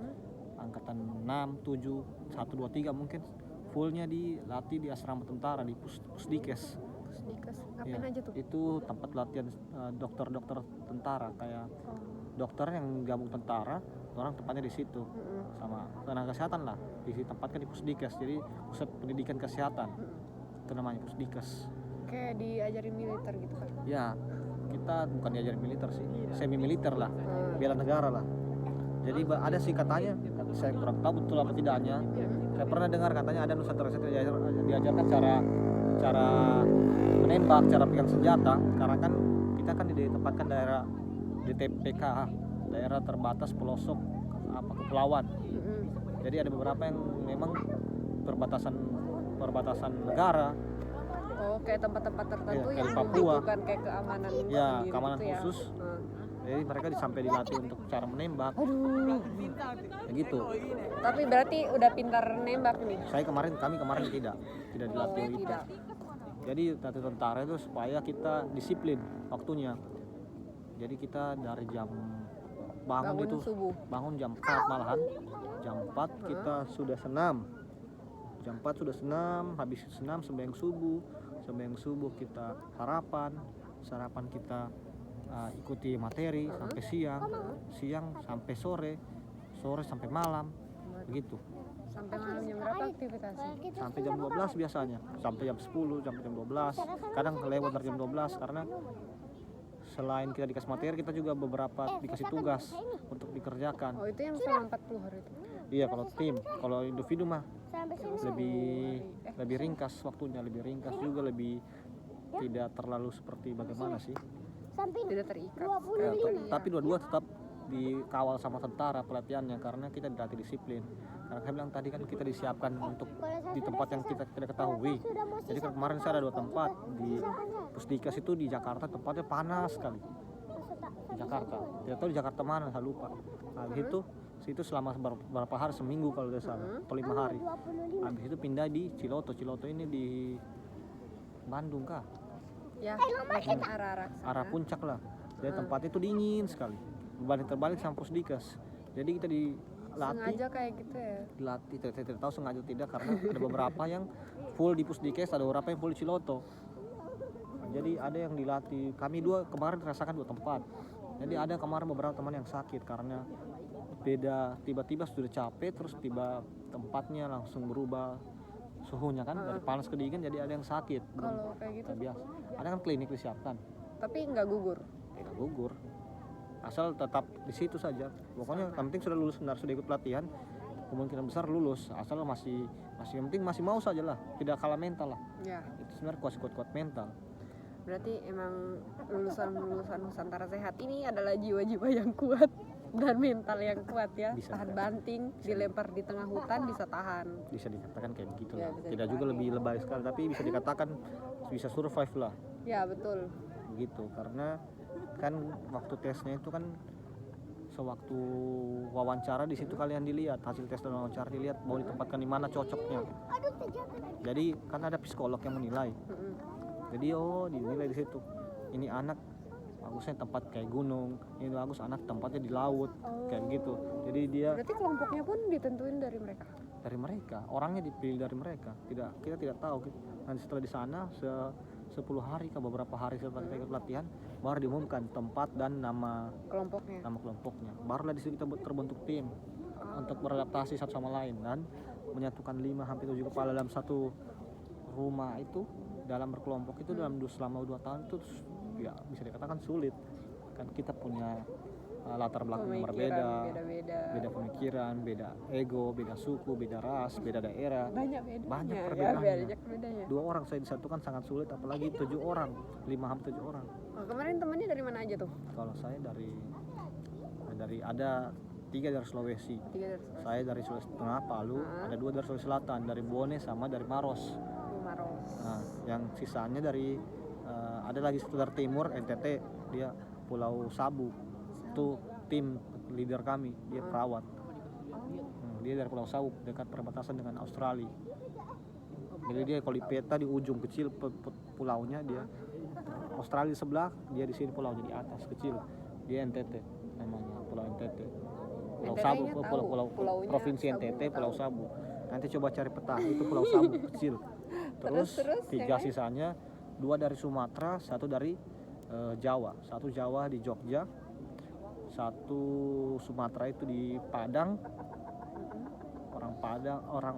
[SPEAKER 1] angkatan 6, 7, 1, 2, 3 mungkin fullnya dilatih di asrama tentara di Pusdikes.
[SPEAKER 2] Pusdikes.
[SPEAKER 1] Ya,
[SPEAKER 2] Ngapain aja tuh?
[SPEAKER 1] itu tempat latihan dokter-dokter tentara, kayak dokter yang gabung tentara, orang tempatnya di situ. Sama tenaga kesehatan lah, ditempatkan di Pusdikes, jadi pusat pendidikan kesehatan. Itu namanya Pusdikes.
[SPEAKER 2] Kayak diajarin militer gitu kan.
[SPEAKER 1] Ya, kita bukan diajarin militer sih, semi militer lah, bela negara lah. Jadi ada sih katanya, saya kurang tahu betul apa tidaknya. Saya pernah dengar katanya ada Nusantara Sehat diajarkan cara menembak, cara pegang senjata. Karena kan kita kan ditempatkan daerah DTPK, daerah terbatas pelosok kepulauan. Jadi ada beberapa yang memang perbatasan negara.
[SPEAKER 2] Oh, kayak tempat-tempat tertentu
[SPEAKER 1] Iya,
[SPEAKER 2] yang
[SPEAKER 1] kayak Papua.
[SPEAKER 2] membutuhkan kayak keamanan
[SPEAKER 1] Ya,
[SPEAKER 2] sendiri
[SPEAKER 1] keamanan
[SPEAKER 2] gitu ya.
[SPEAKER 1] khusus. Jadi mereka sampai dilatih untuk cara menembak.
[SPEAKER 2] Aduh.
[SPEAKER 1] Ya gitu.
[SPEAKER 2] Tapi berarti udah pintar nembak nih.
[SPEAKER 1] Kami kemarin tidak dilatih itu.
[SPEAKER 2] Tidak.
[SPEAKER 1] Jadi latih tentara itu supaya kita disiplin waktunya. Jadi kita dari jam bangun itu
[SPEAKER 2] subuh.
[SPEAKER 1] bangun jam 4 malahan. Jam 4 kita sudah senam. Jam 4 sudah senam, habis senam sembahyang subuh kita sarapan kita ikuti materi sampai siang sampai sore sampai malam begitu.
[SPEAKER 2] Sampai malam jam berapa aktivitasnya?
[SPEAKER 1] Sampai jam 12 biasanya, sampai jam 10, sampai jam 12, kadang lewat dari jam 12 karena selain kita dikasih materi, kita juga beberapa dikasih tugas untuk dikerjakan.
[SPEAKER 2] Oh, itu yang selama 40 hari itu?
[SPEAKER 1] Iya, kalau tim, kalau individu mah lebih ringkas waktunya, lebih ringkas juga, lebih tidak terlalu seperti bagaimana sih.
[SPEAKER 2] Tidak terikat.
[SPEAKER 1] Tapi dua-dua tetap dikawal sama tentara pelatihannya karena kita dilatih disiplin. Karena saya bilang tadi kan kita disiapkan untuk di tempat yang kita tidak ketahui. Jadi kemarin saya ada 2 tempat di Pusdikas itu di Jakarta, tempatnya panas sekali. Di Jakarta, tidak tahu di Jakarta mana, saya lupa. Habis itu situ selama beberapa hari, seminggu kalau tidak salah, atau 5 hari. Habis itu pindah di Ciloto ini di Bandung kah?
[SPEAKER 2] Ya, arah
[SPEAKER 1] puncak lah. Jadi tempatnya itu dingin sekali. Terbalik sama Pusdikas. Jadi kita dilatih.
[SPEAKER 2] Sengaja kayak gitu ya?
[SPEAKER 1] Dilatih, tidak tahu sengaja tidak karena ada beberapa yang full di Pusdikas, ada beberapa yang full di Ciloto. Jadi ada yang dilatih. Kami kemarin rasakan 2 tempat. Jadi ada kemarin beberapa teman yang sakit karena beda, tiba-tiba sudah capek terus tiba tempatnya langsung berubah suhunya kan dari panas ke dingin, jadi ada yang sakit.
[SPEAKER 2] Kalau kayak gitu
[SPEAKER 1] biasa. Ada kan klinik disiapkan.
[SPEAKER 2] Tapi nggak gugur.
[SPEAKER 1] Tidak gugur. Asal tetap di situ saja. Pokoknya yang penting sudah lulus, benar sudah ikut pelatihan, kemungkinan besar lulus. Asal masih yang penting masih mau saja lah, tidak kalah mental lah.
[SPEAKER 2] Ya.
[SPEAKER 1] Itu sebenarnya kuat mental.
[SPEAKER 2] Berarti emang lulusan Nusantara Sehat ini adalah jiwa-jiwa yang kuat dan mental yang kuat ya.
[SPEAKER 1] Bisa.
[SPEAKER 2] Tahan banting, dilempar di tengah hutan bisa tahan.
[SPEAKER 1] Bisa dikatakan kayak begitu
[SPEAKER 2] Ya,
[SPEAKER 1] lah.
[SPEAKER 2] bisa
[SPEAKER 1] Tidak juga lebih lebay sekali, tapi bisa dikatakan bisa survive lah.
[SPEAKER 2] Ya, betul.
[SPEAKER 1] Begitu, karena kan waktu tesnya itu kan sewaktu wawancara di situ kalian dilihat hasil tes dan wawancara, dilihat mau ditempatkan di mana cocoknya. Jadi kan ada psikolog yang menilai. Jadi dinilai di situ. Ini anak bagusnya tempat kayak gunung, ini bagus anak tempatnya di laut, kayak gitu. Jadi dia
[SPEAKER 2] Berarti kelompoknya pun ditentuin dari mereka.
[SPEAKER 1] Dari mereka, orangnya dipilih dari mereka. Kita tidak tahu. Nanti setelah di sana 10 hari ke beberapa hari setelah kita ikut pelatihan baru diumumkan tempat dan nama kelompoknya. Barulah di situ kita terbentuk tim untuk beradaptasi satu sama lain dan menyatukan 5-7 kepala dalam satu rumah itu, dalam berkelompok itu selama 2 tahun itu ya bisa dikatakan sulit. Kan kita punya latar belakang yang berbeda, beda pemikiran, beda ego, beda suku, beda ras, beda daerah, banyak perbedaannya. 2 orang saya disatukan sangat sulit, apalagi 7 orang, 5-7 orang.
[SPEAKER 2] Kemarin temannya dari mana aja tuh?
[SPEAKER 1] Kalau saya dari ada 3 dari Sulawesi. Saya dari Sulawesi Tengah, Palu, ada 2 dari Sulawesi Selatan, dari Bone sama dari Maros. Nah, yang sisanya dari ada lagi satu dari timur, NTT, dia Pulau Sabu. Itu tim leader kami, dia perawat. Dia dari Pulau Sabu, dekat perbatasan dengan Australia. Jadi dia kalau di peta di ujung kecil pulaunya, dia Australia sebelah, dia di sini pulau jadi atas kecil. Dia NTT namanya, Pulau NTT. Pulau Sabu, pulau provinsi NTT, Pulau Sabu. Nanti coba cari peta, itu Pulau Sabu kecil. Terus 3 sisanya, 2 dari Sumatera, 1 dari Jawa. 1 Jawa di Jogja, 1 Sumatera itu di Padang.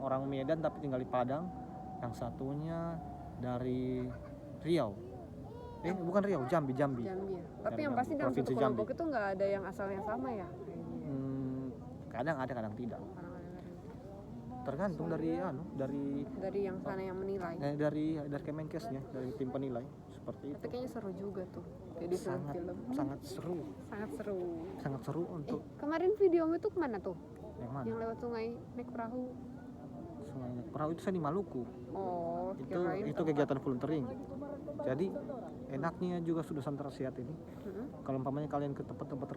[SPEAKER 1] Orang Medan tapi tinggal di Padang. Yang satunya dari Riau. Bukan Riau, Jambi.
[SPEAKER 2] Ya. Tapi yang pasti dalam satu kelompok itu nggak ada yang asalnya sama ya?
[SPEAKER 1] Kadang ada, kadang tidak. Tergantung dari
[SPEAKER 2] yang sana yang menilai.
[SPEAKER 1] Dari Kemenkesnya, dari tim penilai seperti itu.
[SPEAKER 2] Tapi kayaknya seru juga tuh. Jadi film.
[SPEAKER 1] Sangat seru. Sangat seru untuk.
[SPEAKER 2] Kemarin videomu itu kemana tuh?
[SPEAKER 1] Yang mana?
[SPEAKER 2] Yang lewat sungai naik perahu.
[SPEAKER 1] Sungai Perahu itu saya di Maluku.
[SPEAKER 2] Oh,
[SPEAKER 1] Itu
[SPEAKER 2] kirain tempat.
[SPEAKER 1] kegiatan volunteering. Jadi enaknya juga sudah Santara Sehat ini. Kalau umpamanya kalian ke tempat-tempat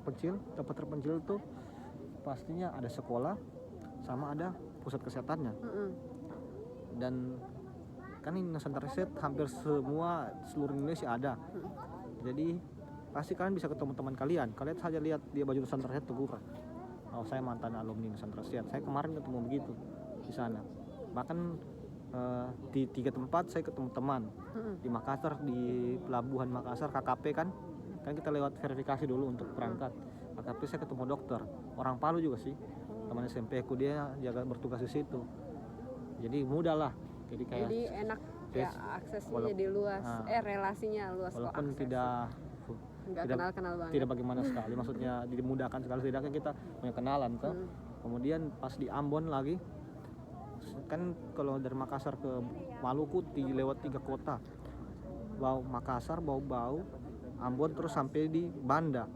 [SPEAKER 1] terpencil tuh pastinya ada sekolah sama ada pusat kesehatannya. Dan kan ini Nusantara Sehat hampir seluruh Indonesia ada. Jadi pasti kalian bisa ketemu teman kalian saja lihat dia baju Nusantara Sehat tegur, oh saya mantan alumni Nusantara Sehat, saya kemarin ketemu begitu di sana. Bahkan di 3 tempat saya ketemu teman. Di Makassar, di Pelabuhan Makassar KKP kan kita lewat verifikasi dulu untuk berangkat. KKP saya ketemu dokter orang Palu juga sih, teman SMP aku, dia jaga bertugas di situ. Jadi mudah lah, jadi
[SPEAKER 2] enak ya, aksesnya jadi luas, relasinya luas.
[SPEAKER 1] Walaupun tidak
[SPEAKER 2] kenal banget,
[SPEAKER 1] tidak bagaimana sekali, maksudnya dimudahkan sekali, setidaknya kita punya kenalan tuh. Kemudian pas di Ambon lagi kan, kalau dari Makassar ke Maluku lewat 3 kota, Makassar, Bau, Ambon, terus sampai di Banda.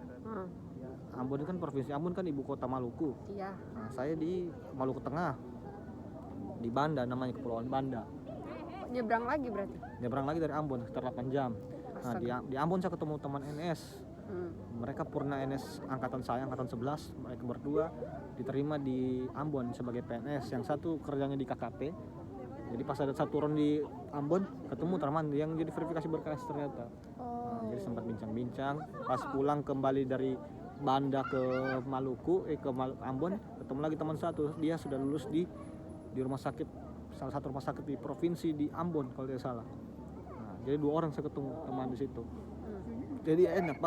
[SPEAKER 1] Ambon kan provinsi Ambon kan ibu kota Maluku.
[SPEAKER 2] Iya.
[SPEAKER 1] Nah, saya di Maluku Tengah, di Banda, namanya Kepulauan Banda.
[SPEAKER 2] Nyebrang lagi berarti?
[SPEAKER 1] Nyebrang lagi dari Ambon sekitar 8 jam. Nah, di Ambon saya ketemu teman NS. Mereka purna NS angkatan saya, angkatan 11. Mereka berdua diterima di Ambon sebagai PNS. Yang satu kerjanya di KKP. Jadi pas ada satu turun di Ambon, ketemu teman yang jadi verifikasi berkas ternyata. Nah, jadi sempat bincang-bincang. Pas pulang kembali dari Banda ke Maluku, Ambon, ketemu lagi teman satu. Dia sudah lulus di rumah sakit, salah satu rumah sakit di provinsi di Ambon kalau tidak salah. Nah, jadi 2 orang saya ketemu teman di situ. Jadi enak,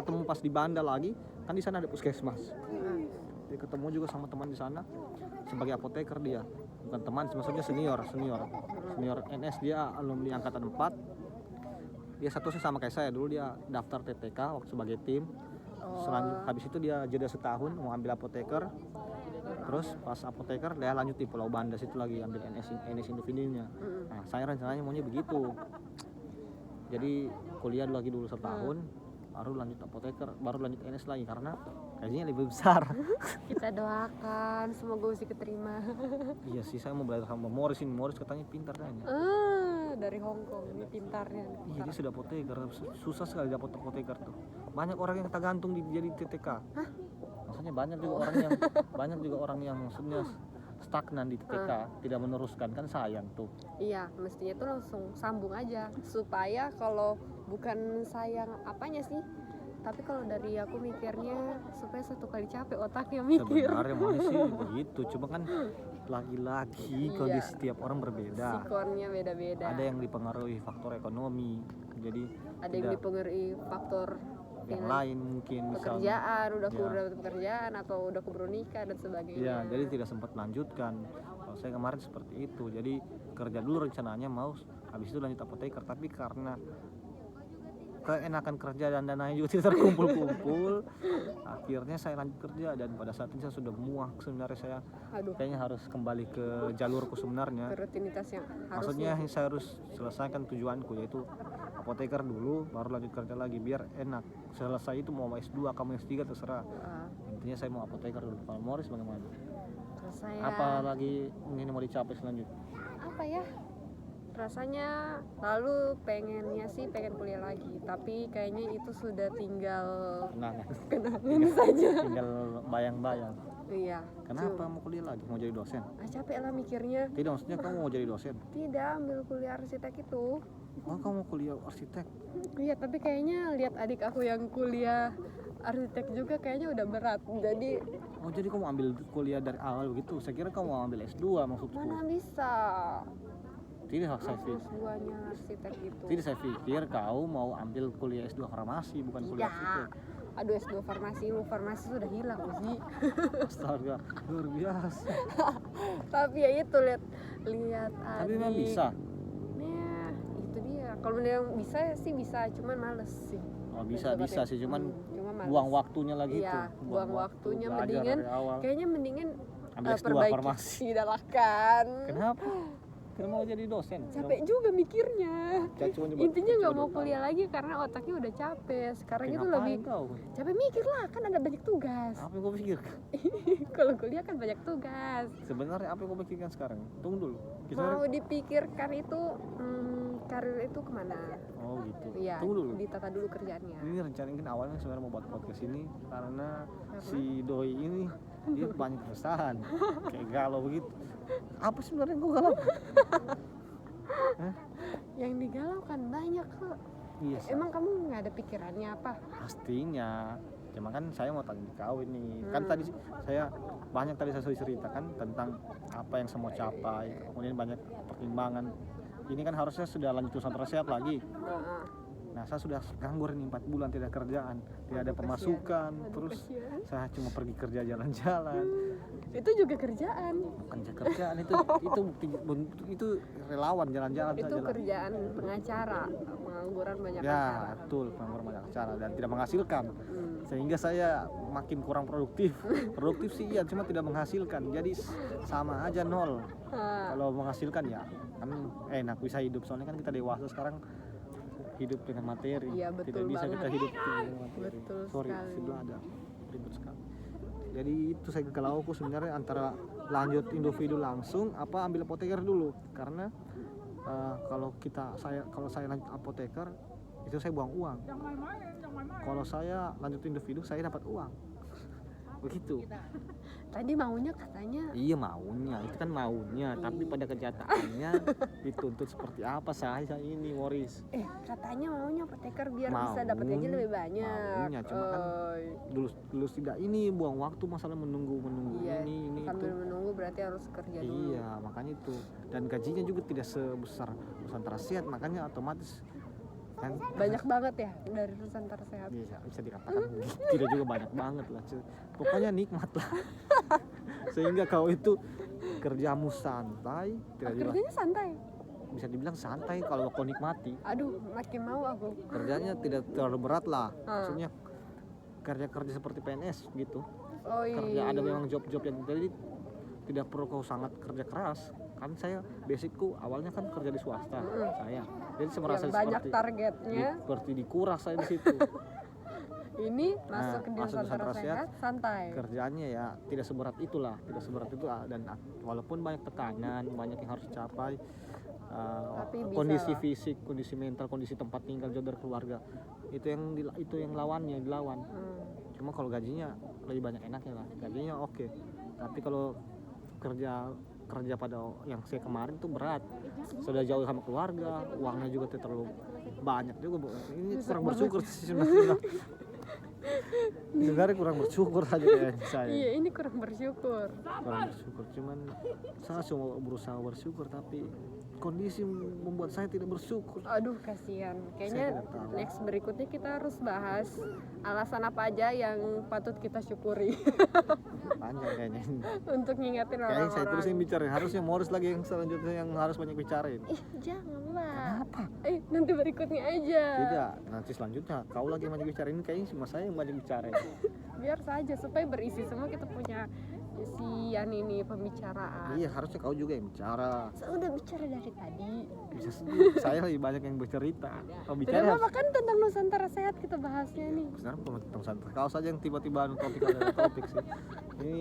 [SPEAKER 1] ketemu pas di Banda lagi, kan di sana ada puskesmas. Jadi ketemu juga sama teman di sana sebagai apoteker dia. Bukan teman, maksudnya senior NS, dia alumni angkatan 4. Dia statusnya sama kayak saya, dulu dia daftar TTK waktu sebagai tim. Selanjutnya habis itu dia jeda setahun mau ambil apoteker. Terus pas apoteker dia lanjut di Pulau Banda situ lagi ambil NS individunya. Nah, saya rencananya maunya begitu. Jadi kuliah lagi dulu setahun, baru lanjut apoteker, baru lanjut NS lagi karena gajinya lebih besar.
[SPEAKER 2] Kita doakan semoga Uzi keterima.
[SPEAKER 1] Iya sih, saya mau belajar sama Morris ini. Morris katanya pintar kayaknya.
[SPEAKER 2] Dari Hong Kong, ini pintarnya.
[SPEAKER 1] Iya, dia sudah apoteker. Susah sekali dapat apoteker tuh. Banyak orang yang tergantung jadi TTK. Maksudnya banyak juga orang yang maksudnya stagnan di TTK, tidak meneruskan, kan sayang tuh.
[SPEAKER 2] Iya, mestinya tuh langsung sambung aja supaya kalau bukan sayang apanya sih, tapi kalau dari aku mikirnya supaya 1 kali capek otaknya mikir.
[SPEAKER 1] Sebenarnya mana sih begitu, cuma kan lagi-lagi kondisi tiap orang berbeda.
[SPEAKER 2] Sikonnya beda-beda.
[SPEAKER 1] Ada yang dipengaruhi faktor ekonomi, jadi
[SPEAKER 2] ada yang dipengaruhi faktor
[SPEAKER 1] yang lain mungkin,
[SPEAKER 2] pekerjaan, udah pekerjaan atau udah keburu nikah dan sebagainya.
[SPEAKER 1] Iya, jadi tidak sempat melanjutkan. Kalau saya kemarin seperti itu, jadi kerja dulu rencananya mau, habis itu lanjut apoteker, tapi karena keenakan kerja dan dananya juga tidak terkumpul-kumpul, akhirnya saya lanjut kerja. Dan pada saat ini saya sudah muak sebenarnya, saya kayaknya harus kembali ke jalurku sebenarnya, ke
[SPEAKER 2] rutinitas yang
[SPEAKER 1] maksudnya saya harus selesaikan tujuanku, yaitu apoteker dulu baru lanjut kerja lagi biar enak. Selesai itu mau S2 kamu S3 terserah, intinya saya mau apoteker dulu. Kalau Morris bagaimana? Apa lagi ini mau dicapai selanjutnya?
[SPEAKER 2] Apa ya, rasanya lalu pengen kuliah lagi, tapi kayaknya itu sudah tinggal kenangan saja,
[SPEAKER 1] tinggal bayang-bayang.
[SPEAKER 2] Iya.
[SPEAKER 1] Kenapa mau kuliah lagi? Mau jadi dosen?
[SPEAKER 2] Capek lah mikirnya.
[SPEAKER 1] Tidak, maksudnya kamu mau jadi dosen?
[SPEAKER 2] Tidak, ambil kuliah arsitek itu.
[SPEAKER 1] Oh, kamu mau kuliah arsitek?
[SPEAKER 2] Iya, tapi kayaknya lihat adik aku yang kuliah arsitek juga kayaknya udah berat. Jadi
[SPEAKER 1] jadi kamu ambil kuliah dari awal begitu? Saya kira kamu mau ambil S2 maksudku.
[SPEAKER 2] Mana bisa?
[SPEAKER 1] Tidak, saya pikir
[SPEAKER 2] S2-nya arsitek itu.
[SPEAKER 1] Tidak, saya pikir kau mau ambil kuliah S2 farmasi, bukan kuliah arsitek.
[SPEAKER 2] Aduh, S2 farmasi sudah hilang sih.
[SPEAKER 1] Astaga, luar biasa.
[SPEAKER 2] Tapi ya itu lihat
[SPEAKER 1] tapi memang bisa.
[SPEAKER 2] Nah, itu dia. Kalau yang bisa sih bisa, cuman males sih.
[SPEAKER 1] Oh, bisa sih, cuman buang waktunya lagi tuh.
[SPEAKER 2] Buang waktunya, mendingan kayaknya mendingan
[SPEAKER 1] ambil S2 farmasi.
[SPEAKER 2] Tidak lah kan.
[SPEAKER 1] Kenapa? Tidak mau jadi dosen.
[SPEAKER 2] Capek juga mikirnya. Intinya nggak mau
[SPEAKER 1] kuliah.
[SPEAKER 2] kuliah lagi karena otaknya udah capek. Sekarang itu
[SPEAKER 1] Ngapain
[SPEAKER 2] lebih
[SPEAKER 1] kau?
[SPEAKER 2] capek mikir lah, kan ada banyak tugas.
[SPEAKER 1] Apa yang kau pikirkan?
[SPEAKER 2] Kalau kuliah kan banyak tugas.
[SPEAKER 1] Sebenarnya apa yang kau pikirkan sekarang? Tunggu dulu.
[SPEAKER 2] Mau dipikirkan itu karir itu kemana?
[SPEAKER 1] Oh gitu.
[SPEAKER 2] Iya,
[SPEAKER 1] Tunggu dulu.
[SPEAKER 2] ditata dulu kerjaannya.
[SPEAKER 1] Ini rencana kan awalnya sebenarnya mau buat podcast ini karena si doi ini dia banyak keresahan, kayak galau begitu. Apa sebenarnya yang kau galau?
[SPEAKER 2] Yang digalaukan banyak kok.
[SPEAKER 1] Iya.
[SPEAKER 2] Emang kamu nggak ada pikirannya apa?
[SPEAKER 1] Pastinya. Cuma kan saya mau tanya kau ini. Kan tadi saya sudah ceritakan tentang apa yang saya mau capai. Kemudian banyak pertimbangan. Ini kan harusnya sudah lanjut Nusantara Sehat lagi. Nah, saya sudah nganggur ini 4 bulan tidak kerjaan, tidak ada pemasukan. Terus saya cuma pergi kerja jalan-jalan.
[SPEAKER 2] Itu juga kerjaan.
[SPEAKER 1] Bukan kerjaan itu relawan jalan-jalan
[SPEAKER 2] Itu
[SPEAKER 1] saja.
[SPEAKER 2] kerjaan pengacara, pengangguran banyak
[SPEAKER 1] Ya,
[SPEAKER 2] acara.
[SPEAKER 1] betul, pengangguran banyak acara dan tidak menghasilkan. Sehingga saya makin kurang produktif. Produktif sih iya, cuma tidak menghasilkan. Jadi sama aja nol. Kalau menghasilkan ya kan enak bisa hidup. Soalnya kan kita dewasa sekarang hidup dengan materi.
[SPEAKER 2] Iya, betul
[SPEAKER 1] tidak bisa
[SPEAKER 2] banget.
[SPEAKER 1] kita hidup dengan materi.
[SPEAKER 2] Betul
[SPEAKER 1] Sorry,
[SPEAKER 2] sekali.
[SPEAKER 1] sebelah ada ribut sekali. Jadi itu saya kelauku sebenarnya antara lanjut individu langsung apa ambil apoteker dulu karena kalau saya lanjut apoteker itu saya buang uang. Kalau saya lanjut individu saya dapat uang. Begitu.
[SPEAKER 2] Tadi maunya katanya
[SPEAKER 1] Iya maunya, itu kan maunya, tapi pada kenyataannya dituntut seperti apa saya ini Morris.
[SPEAKER 2] katanya maunya apoteker biar bisa dapat gaji lebih banyak.
[SPEAKER 1] Maunya cuma kan dulu tidak ini buang waktu masalah menunggu
[SPEAKER 2] iya,
[SPEAKER 1] ini
[SPEAKER 2] sambil
[SPEAKER 1] itu.
[SPEAKER 2] menunggu berarti harus kerja dulu.
[SPEAKER 1] Iya, makanya itu. Dan gajinya juga tidak sebesar Nusantara Sehat, makanya otomatis kan
[SPEAKER 2] Banyak banget ya dari Nusantara Sehat.
[SPEAKER 1] bisa dikatakan tidak juga banyak banget lah. Pokoknya nikmat lah. Sehingga kau itu kerjamu santai, tidak juga
[SPEAKER 2] Kerjanya santai.
[SPEAKER 1] bisa dibilang santai kalau kau nikmati.
[SPEAKER 2] Aduh, makin mau aku.
[SPEAKER 1] Kerjanya tidak terlalu berat lah. Maksudnya kerja seperti PNS gitu.
[SPEAKER 2] Oh iya.
[SPEAKER 1] Kerja ada memang job-job yang jadi tidak perlu kau sangat kerja keras. Kan saya basicku awalnya kan kerja di swasta saya. Jadi saya merasa
[SPEAKER 2] Yang banyak
[SPEAKER 1] seperti
[SPEAKER 2] targetnya.
[SPEAKER 1] seperti dikuras saya di situ.
[SPEAKER 2] Ini masuk ke
[SPEAKER 1] masuk
[SPEAKER 2] Nusantara
[SPEAKER 1] Nusantara Sehat,
[SPEAKER 2] Sehat santai.
[SPEAKER 1] Kerjaannya ya tidak seberat itulah, tidak seberat itu dan walaupun banyak tekanan, banyak yang harus dicapai.
[SPEAKER 2] Tapi bisa
[SPEAKER 1] Kondisi
[SPEAKER 2] lah.
[SPEAKER 1] fisik, kondisi mental, kondisi tempat tinggal jauh dari keluarga. Itu yang lawannya dilawan. Cuma kalau gajinya lebih banyak enaknya lah. Gajinya oke. Tapi kalau kerja pada yang saya kemarin tuh berat. Sudah jauh sama keluarga, uangnya juga terlalu banyak juga. Ini kurang bersyukur sih sebenarnya. Sebenarnya kurang bersyukur aja kayaknya saya.
[SPEAKER 2] Iya, ini kurang bersyukur.
[SPEAKER 1] Cuman saya cuma berusaha bersyukur tapi kondisi membuat saya tidak bersyukur.
[SPEAKER 2] Aduh, kasihan. Kayaknya
[SPEAKER 1] tidak tahu.
[SPEAKER 2] next berikutnya kita harus bahas alasan apa aja yang patut kita syukuri
[SPEAKER 1] Panjang kayaknya ini.
[SPEAKER 2] untuk ngingetin
[SPEAKER 1] Kayaknya saya terus yang
[SPEAKER 2] orang-orang.
[SPEAKER 1] bicara, harusnya Morris lagi yang selanjutnya yang harus banyak bicarain.
[SPEAKER 2] Jangan lah.
[SPEAKER 1] Kenapa?
[SPEAKER 2] Nanti berikutnya aja.
[SPEAKER 1] Tidak, nanti selanjutnya kau lagi yang banyak bicarain, kayaknya cuma saya yang banyak bicarain.
[SPEAKER 2] Biar saja supaya berisi semua, kita punya isian ini pembicaraan.
[SPEAKER 1] Iya, harusnya kau juga yang bicara.
[SPEAKER 2] Saya udah bicara dari tadi.
[SPEAKER 1] Bisa saya lebih banyak yang bercerita. Kau
[SPEAKER 2] Tidak
[SPEAKER 1] bicara
[SPEAKER 2] apa-apa kan tentang Nusantara Sehat kita bahasnya nih.
[SPEAKER 1] sebenarnya bukan tentang santai. Kau saja yang tiba-tiba topik ada topik sih. Ini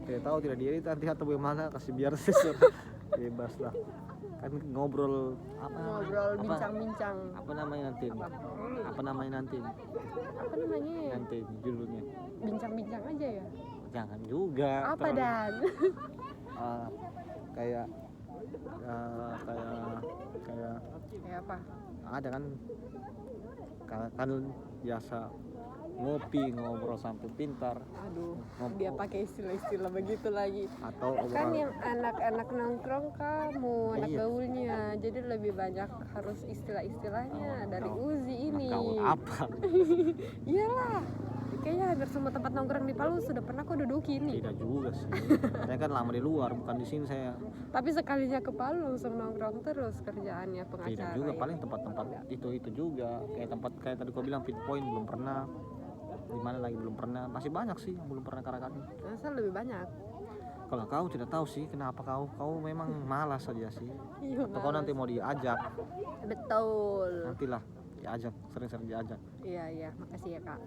[SPEAKER 1] tidak tahu tidak diedit nanti atau bagaimana, kasih biar sih bebas lah. Kan ngobrol
[SPEAKER 2] Ngobrol bincang-bincang.
[SPEAKER 1] apa namanya nanti? Apa namanya nanti judulnya?
[SPEAKER 2] Bincang-bincang aja ya.
[SPEAKER 1] Jangan juga.
[SPEAKER 2] Apa Dan?
[SPEAKER 1] Kayak
[SPEAKER 2] Kayak apa?
[SPEAKER 1] ada kan biasa ngobrol sampai pintar
[SPEAKER 2] Aduh, dia pakai istilah-istilah begitu lagi.
[SPEAKER 1] atau
[SPEAKER 2] Kan
[SPEAKER 1] obrolan
[SPEAKER 2] yang anak-anak nongkrong kamu, anak
[SPEAKER 1] Iya.
[SPEAKER 2] gaulnya. Jadi lebih banyak harus istilah-istilahnya dari
[SPEAKER 1] gaul.
[SPEAKER 2] Uzi ini.
[SPEAKER 1] gaul apa?
[SPEAKER 2] Iyalah. Kayaknya hampir semua tempat nongkrong di Palu sudah pernah aku duduki ini.
[SPEAKER 1] Tidak juga sih. Saya kan lama di luar, bukan di sini saya.
[SPEAKER 2] Tapi sekalinya ke Palu langsung nongkrong terus kerjaannya
[SPEAKER 1] Tidak
[SPEAKER 2] pengacara.
[SPEAKER 1] juga,
[SPEAKER 2] ya.
[SPEAKER 1] paling tempat-tempat itu juga. Kayak tadi kau bilang Pinpoint belum pernah. Di mana lagi belum pernah. Masih banyak sih yang belum pernah Karakanin.
[SPEAKER 2] Masa lebih banyak.
[SPEAKER 1] Kalau kau tidak tahu sih kenapa kau memang malas saja sih.
[SPEAKER 2] Iya,
[SPEAKER 1] Atau kau nanti mau diajak,
[SPEAKER 2] betul.
[SPEAKER 1] nantilah diajak, sering-sering diajak.
[SPEAKER 2] Iya, makasih ya kak.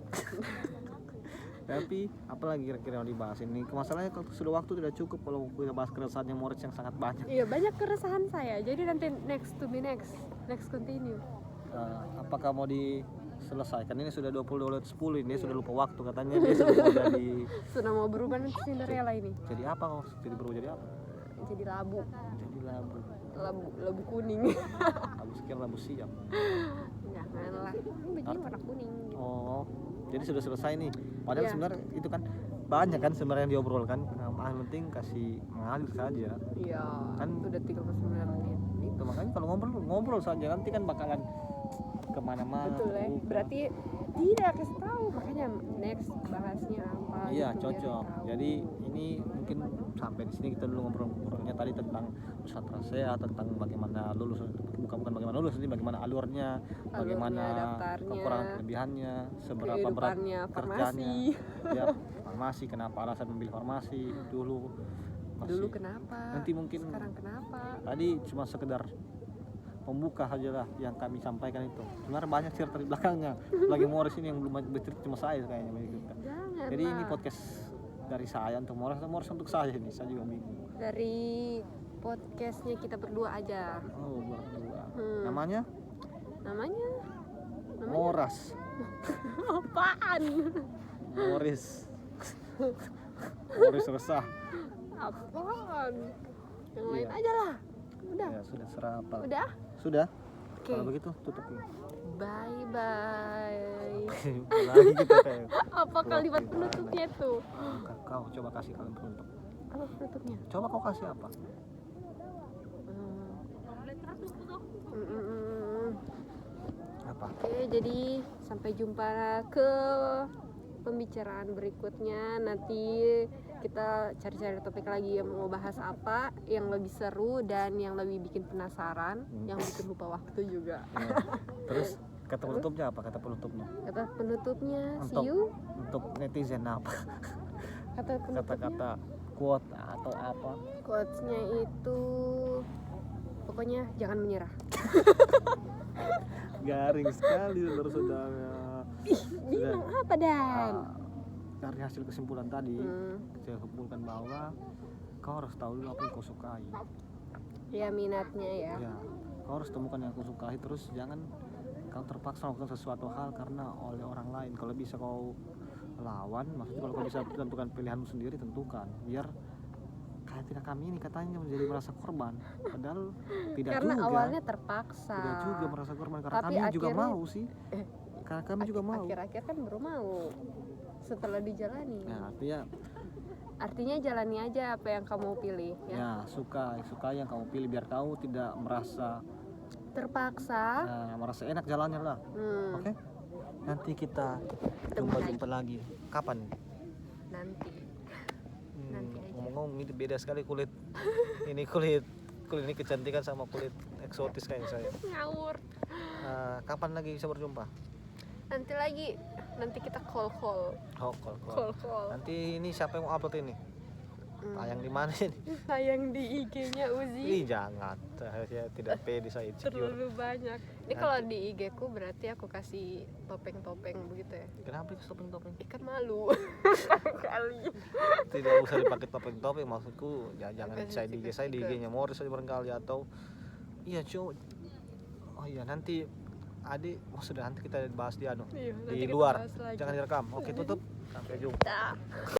[SPEAKER 1] Tapi apalagi kira-kira yang dibahas ini? Masalahnya kalau sudah waktu tidak cukup kalau kita bahas keresahannya Moritz yang sangat banyak.
[SPEAKER 2] Iya, banyak keresahan saya. Jadi nanti next continue.
[SPEAKER 1] Apakah mau diselesaikan? Ini sudah 20:10 ini sudah lupa waktu katanya dia sudah mau jadi.
[SPEAKER 2] Sudah mau berubah nanti Cinderella ini.
[SPEAKER 1] Jadi apa kau? Jadi berubah jadi apa?
[SPEAKER 2] Jadi labu kuning.
[SPEAKER 1] Labu sekian labu siap.
[SPEAKER 2] Janganlah, bajunya warna kuning.
[SPEAKER 1] Oh, jadi sudah selesai nih. Padahal
[SPEAKER 2] Iya.
[SPEAKER 1] sebenarnya itu kan banyak kan sebenarnya yang diobrolkan. Yang paling penting kasih mengalir saja.
[SPEAKER 2] Iya,
[SPEAKER 1] Kan
[SPEAKER 2] udah 39 menit.
[SPEAKER 1] itu makanya kalau ngobrol saja nanti kan bakalan kemana-mana.
[SPEAKER 2] Betul ya.
[SPEAKER 1] terbuka.
[SPEAKER 2] Berarti tidak kasih tahu, makanya next bahasnya apa.
[SPEAKER 1] Iya
[SPEAKER 2] gitu, biar
[SPEAKER 1] cocok.
[SPEAKER 2] tahu.
[SPEAKER 1] Jadi ini mungkin sampai di sini kita dulu ngobrolnya tadi tentang Usatrasea, tentang bagaimana lulus, bukan bagaimana lulus, ini bagaimana alurnya, bagaimana
[SPEAKER 2] daftarnya,
[SPEAKER 1] kekurangan kelebihannya, seberapa berat
[SPEAKER 2] kehidupannya
[SPEAKER 1] kerjanya.
[SPEAKER 2] farmasi.
[SPEAKER 1] Ya, farmasi kenapa alasan memilih farmasi dulu.
[SPEAKER 2] Dulu kenapa?
[SPEAKER 1] Nanti mungkin
[SPEAKER 2] Sekarang kenapa?
[SPEAKER 1] tadi cuma sekedar pembuka saja lah yang kami sampaikan itu. Sebenarnya banyak cerita di belakangnya. Lagi Morris ini yang belum bercerita cuma saya kayaknya begitu.
[SPEAKER 2] Jangan.
[SPEAKER 1] Jadi ini podcast dari saya untuk Morris untuk saya ini. Saya juga bingung.
[SPEAKER 2] Dari podcastnya kita berdua aja.
[SPEAKER 1] Oh, berdua.
[SPEAKER 2] Hmm.
[SPEAKER 1] Namanya
[SPEAKER 2] Namanya
[SPEAKER 1] Moras.
[SPEAKER 2] apaan?
[SPEAKER 1] Morris. Morris resah.
[SPEAKER 2] Apaan? Yang lain
[SPEAKER 1] Iya.
[SPEAKER 2] aja lah. Udah.
[SPEAKER 1] Ya sudah serapa.
[SPEAKER 2] Udah.
[SPEAKER 1] Sudah.
[SPEAKER 2] Oke.
[SPEAKER 1] Kalau begitu tutup ini.
[SPEAKER 2] Bye bye.
[SPEAKER 1] Lagi kita kayak.
[SPEAKER 2] Apa kalimat penutupnya tuh?
[SPEAKER 1] Kau coba kasih kalian penutup.
[SPEAKER 2] Apa penutupnya?
[SPEAKER 1] Coba kau kasih apa? Apa?
[SPEAKER 2] Oke, jadi sampai jumpa ke pembicaraan berikutnya. Nanti kita cari-cari topik lagi yang mau bahas apa, yang lebih seru dan yang lebih bikin penasaran, yang bikin lupa waktu juga.
[SPEAKER 1] Ya. Terus kata penutupnya apa? Kata penutupnya
[SPEAKER 2] Kata penutupnya, see
[SPEAKER 1] Untuk-
[SPEAKER 2] you.
[SPEAKER 1] untuk netizen apa?
[SPEAKER 2] Kata penutupnya,
[SPEAKER 1] Kata-kata quote atau apa?
[SPEAKER 2] quotes-nya itu pokoknya jangan menyerah.
[SPEAKER 1] Garing sekali saudara-saudara.
[SPEAKER 2] Bilang apa Dan?
[SPEAKER 1] Dari hasil kesimpulan tadi,
[SPEAKER 2] Hmm,
[SPEAKER 1] saya simpulkan bahwa kau harus tahu dulu apa yang kau sukai.
[SPEAKER 2] ya minatnya ya.
[SPEAKER 1] Ya, kau harus temukan yang kau sukai, terus jangan kau terpaksa melakukan sesuatu hal karena oleh orang lain. Kalau bisa kau lawan, maksudnya kalau kau bisa tentukan pilihanmu sendiri, tentukan. Biar kayak tidak kami ini katanya menjadi merasa korban, padahal tidak
[SPEAKER 2] Karena
[SPEAKER 1] juga.
[SPEAKER 2] awalnya terpaksa.
[SPEAKER 1] Tidak juga merasa korban karena
[SPEAKER 2] Tapi
[SPEAKER 1] kami juga
[SPEAKER 2] akhirnya-
[SPEAKER 1] mau sih. Karena kami juga mau.
[SPEAKER 2] Akhir-akhir kan baru mau setelah dijalani.
[SPEAKER 1] Ya,
[SPEAKER 2] Artinya jalani aja apa yang kamu pilih ya.
[SPEAKER 1] ya suka yang kamu pilih biar kau tidak merasa
[SPEAKER 2] Terpaksa.
[SPEAKER 1] merasa enak jalannya lah.
[SPEAKER 2] Hmm,
[SPEAKER 1] Oke? Nanti kita
[SPEAKER 2] Ketemu
[SPEAKER 1] jumpa lagi. Kapan?
[SPEAKER 2] nanti. Nanti aja.
[SPEAKER 1] Ngomong-ngomong ini beda sekali kulit. Ini kulit ini kecantikan sama kulit eksotis kayak saya.
[SPEAKER 2] Ngawur.
[SPEAKER 1] Kapan lagi bisa berjumpa?
[SPEAKER 2] Nanti kita call.
[SPEAKER 1] Oh, call. Nanti ini siapa yang mau upload ini? Tayang di mana ini?
[SPEAKER 2] Sayang di IG-nya Uzi.
[SPEAKER 1] Ih, jangan. Saya tidak pede, saya insecure.
[SPEAKER 2] Terlalu banyak. Ini kalau di IG ku berarti aku kasih topeng-topeng begitu ya.
[SPEAKER 1] Kenapa itu topeng-topeng?
[SPEAKER 2] Ikan malu. Kali.
[SPEAKER 1] Tidak usah dipakai topeng-topeng, maksudku ya, jangan
[SPEAKER 2] Kasih
[SPEAKER 1] saya di IG saya, di IG-nya Morris aja barangkali, atau iya cuy. Oh iya, nanti adik sudah, nanti kita bahas di
[SPEAKER 2] Iya, nanti
[SPEAKER 1] di
[SPEAKER 2] kita
[SPEAKER 1] luar.
[SPEAKER 2] bahas lagi.
[SPEAKER 1] Jangan direkam. Oke, tutup. Sampai jumpa.
[SPEAKER 2] Dah.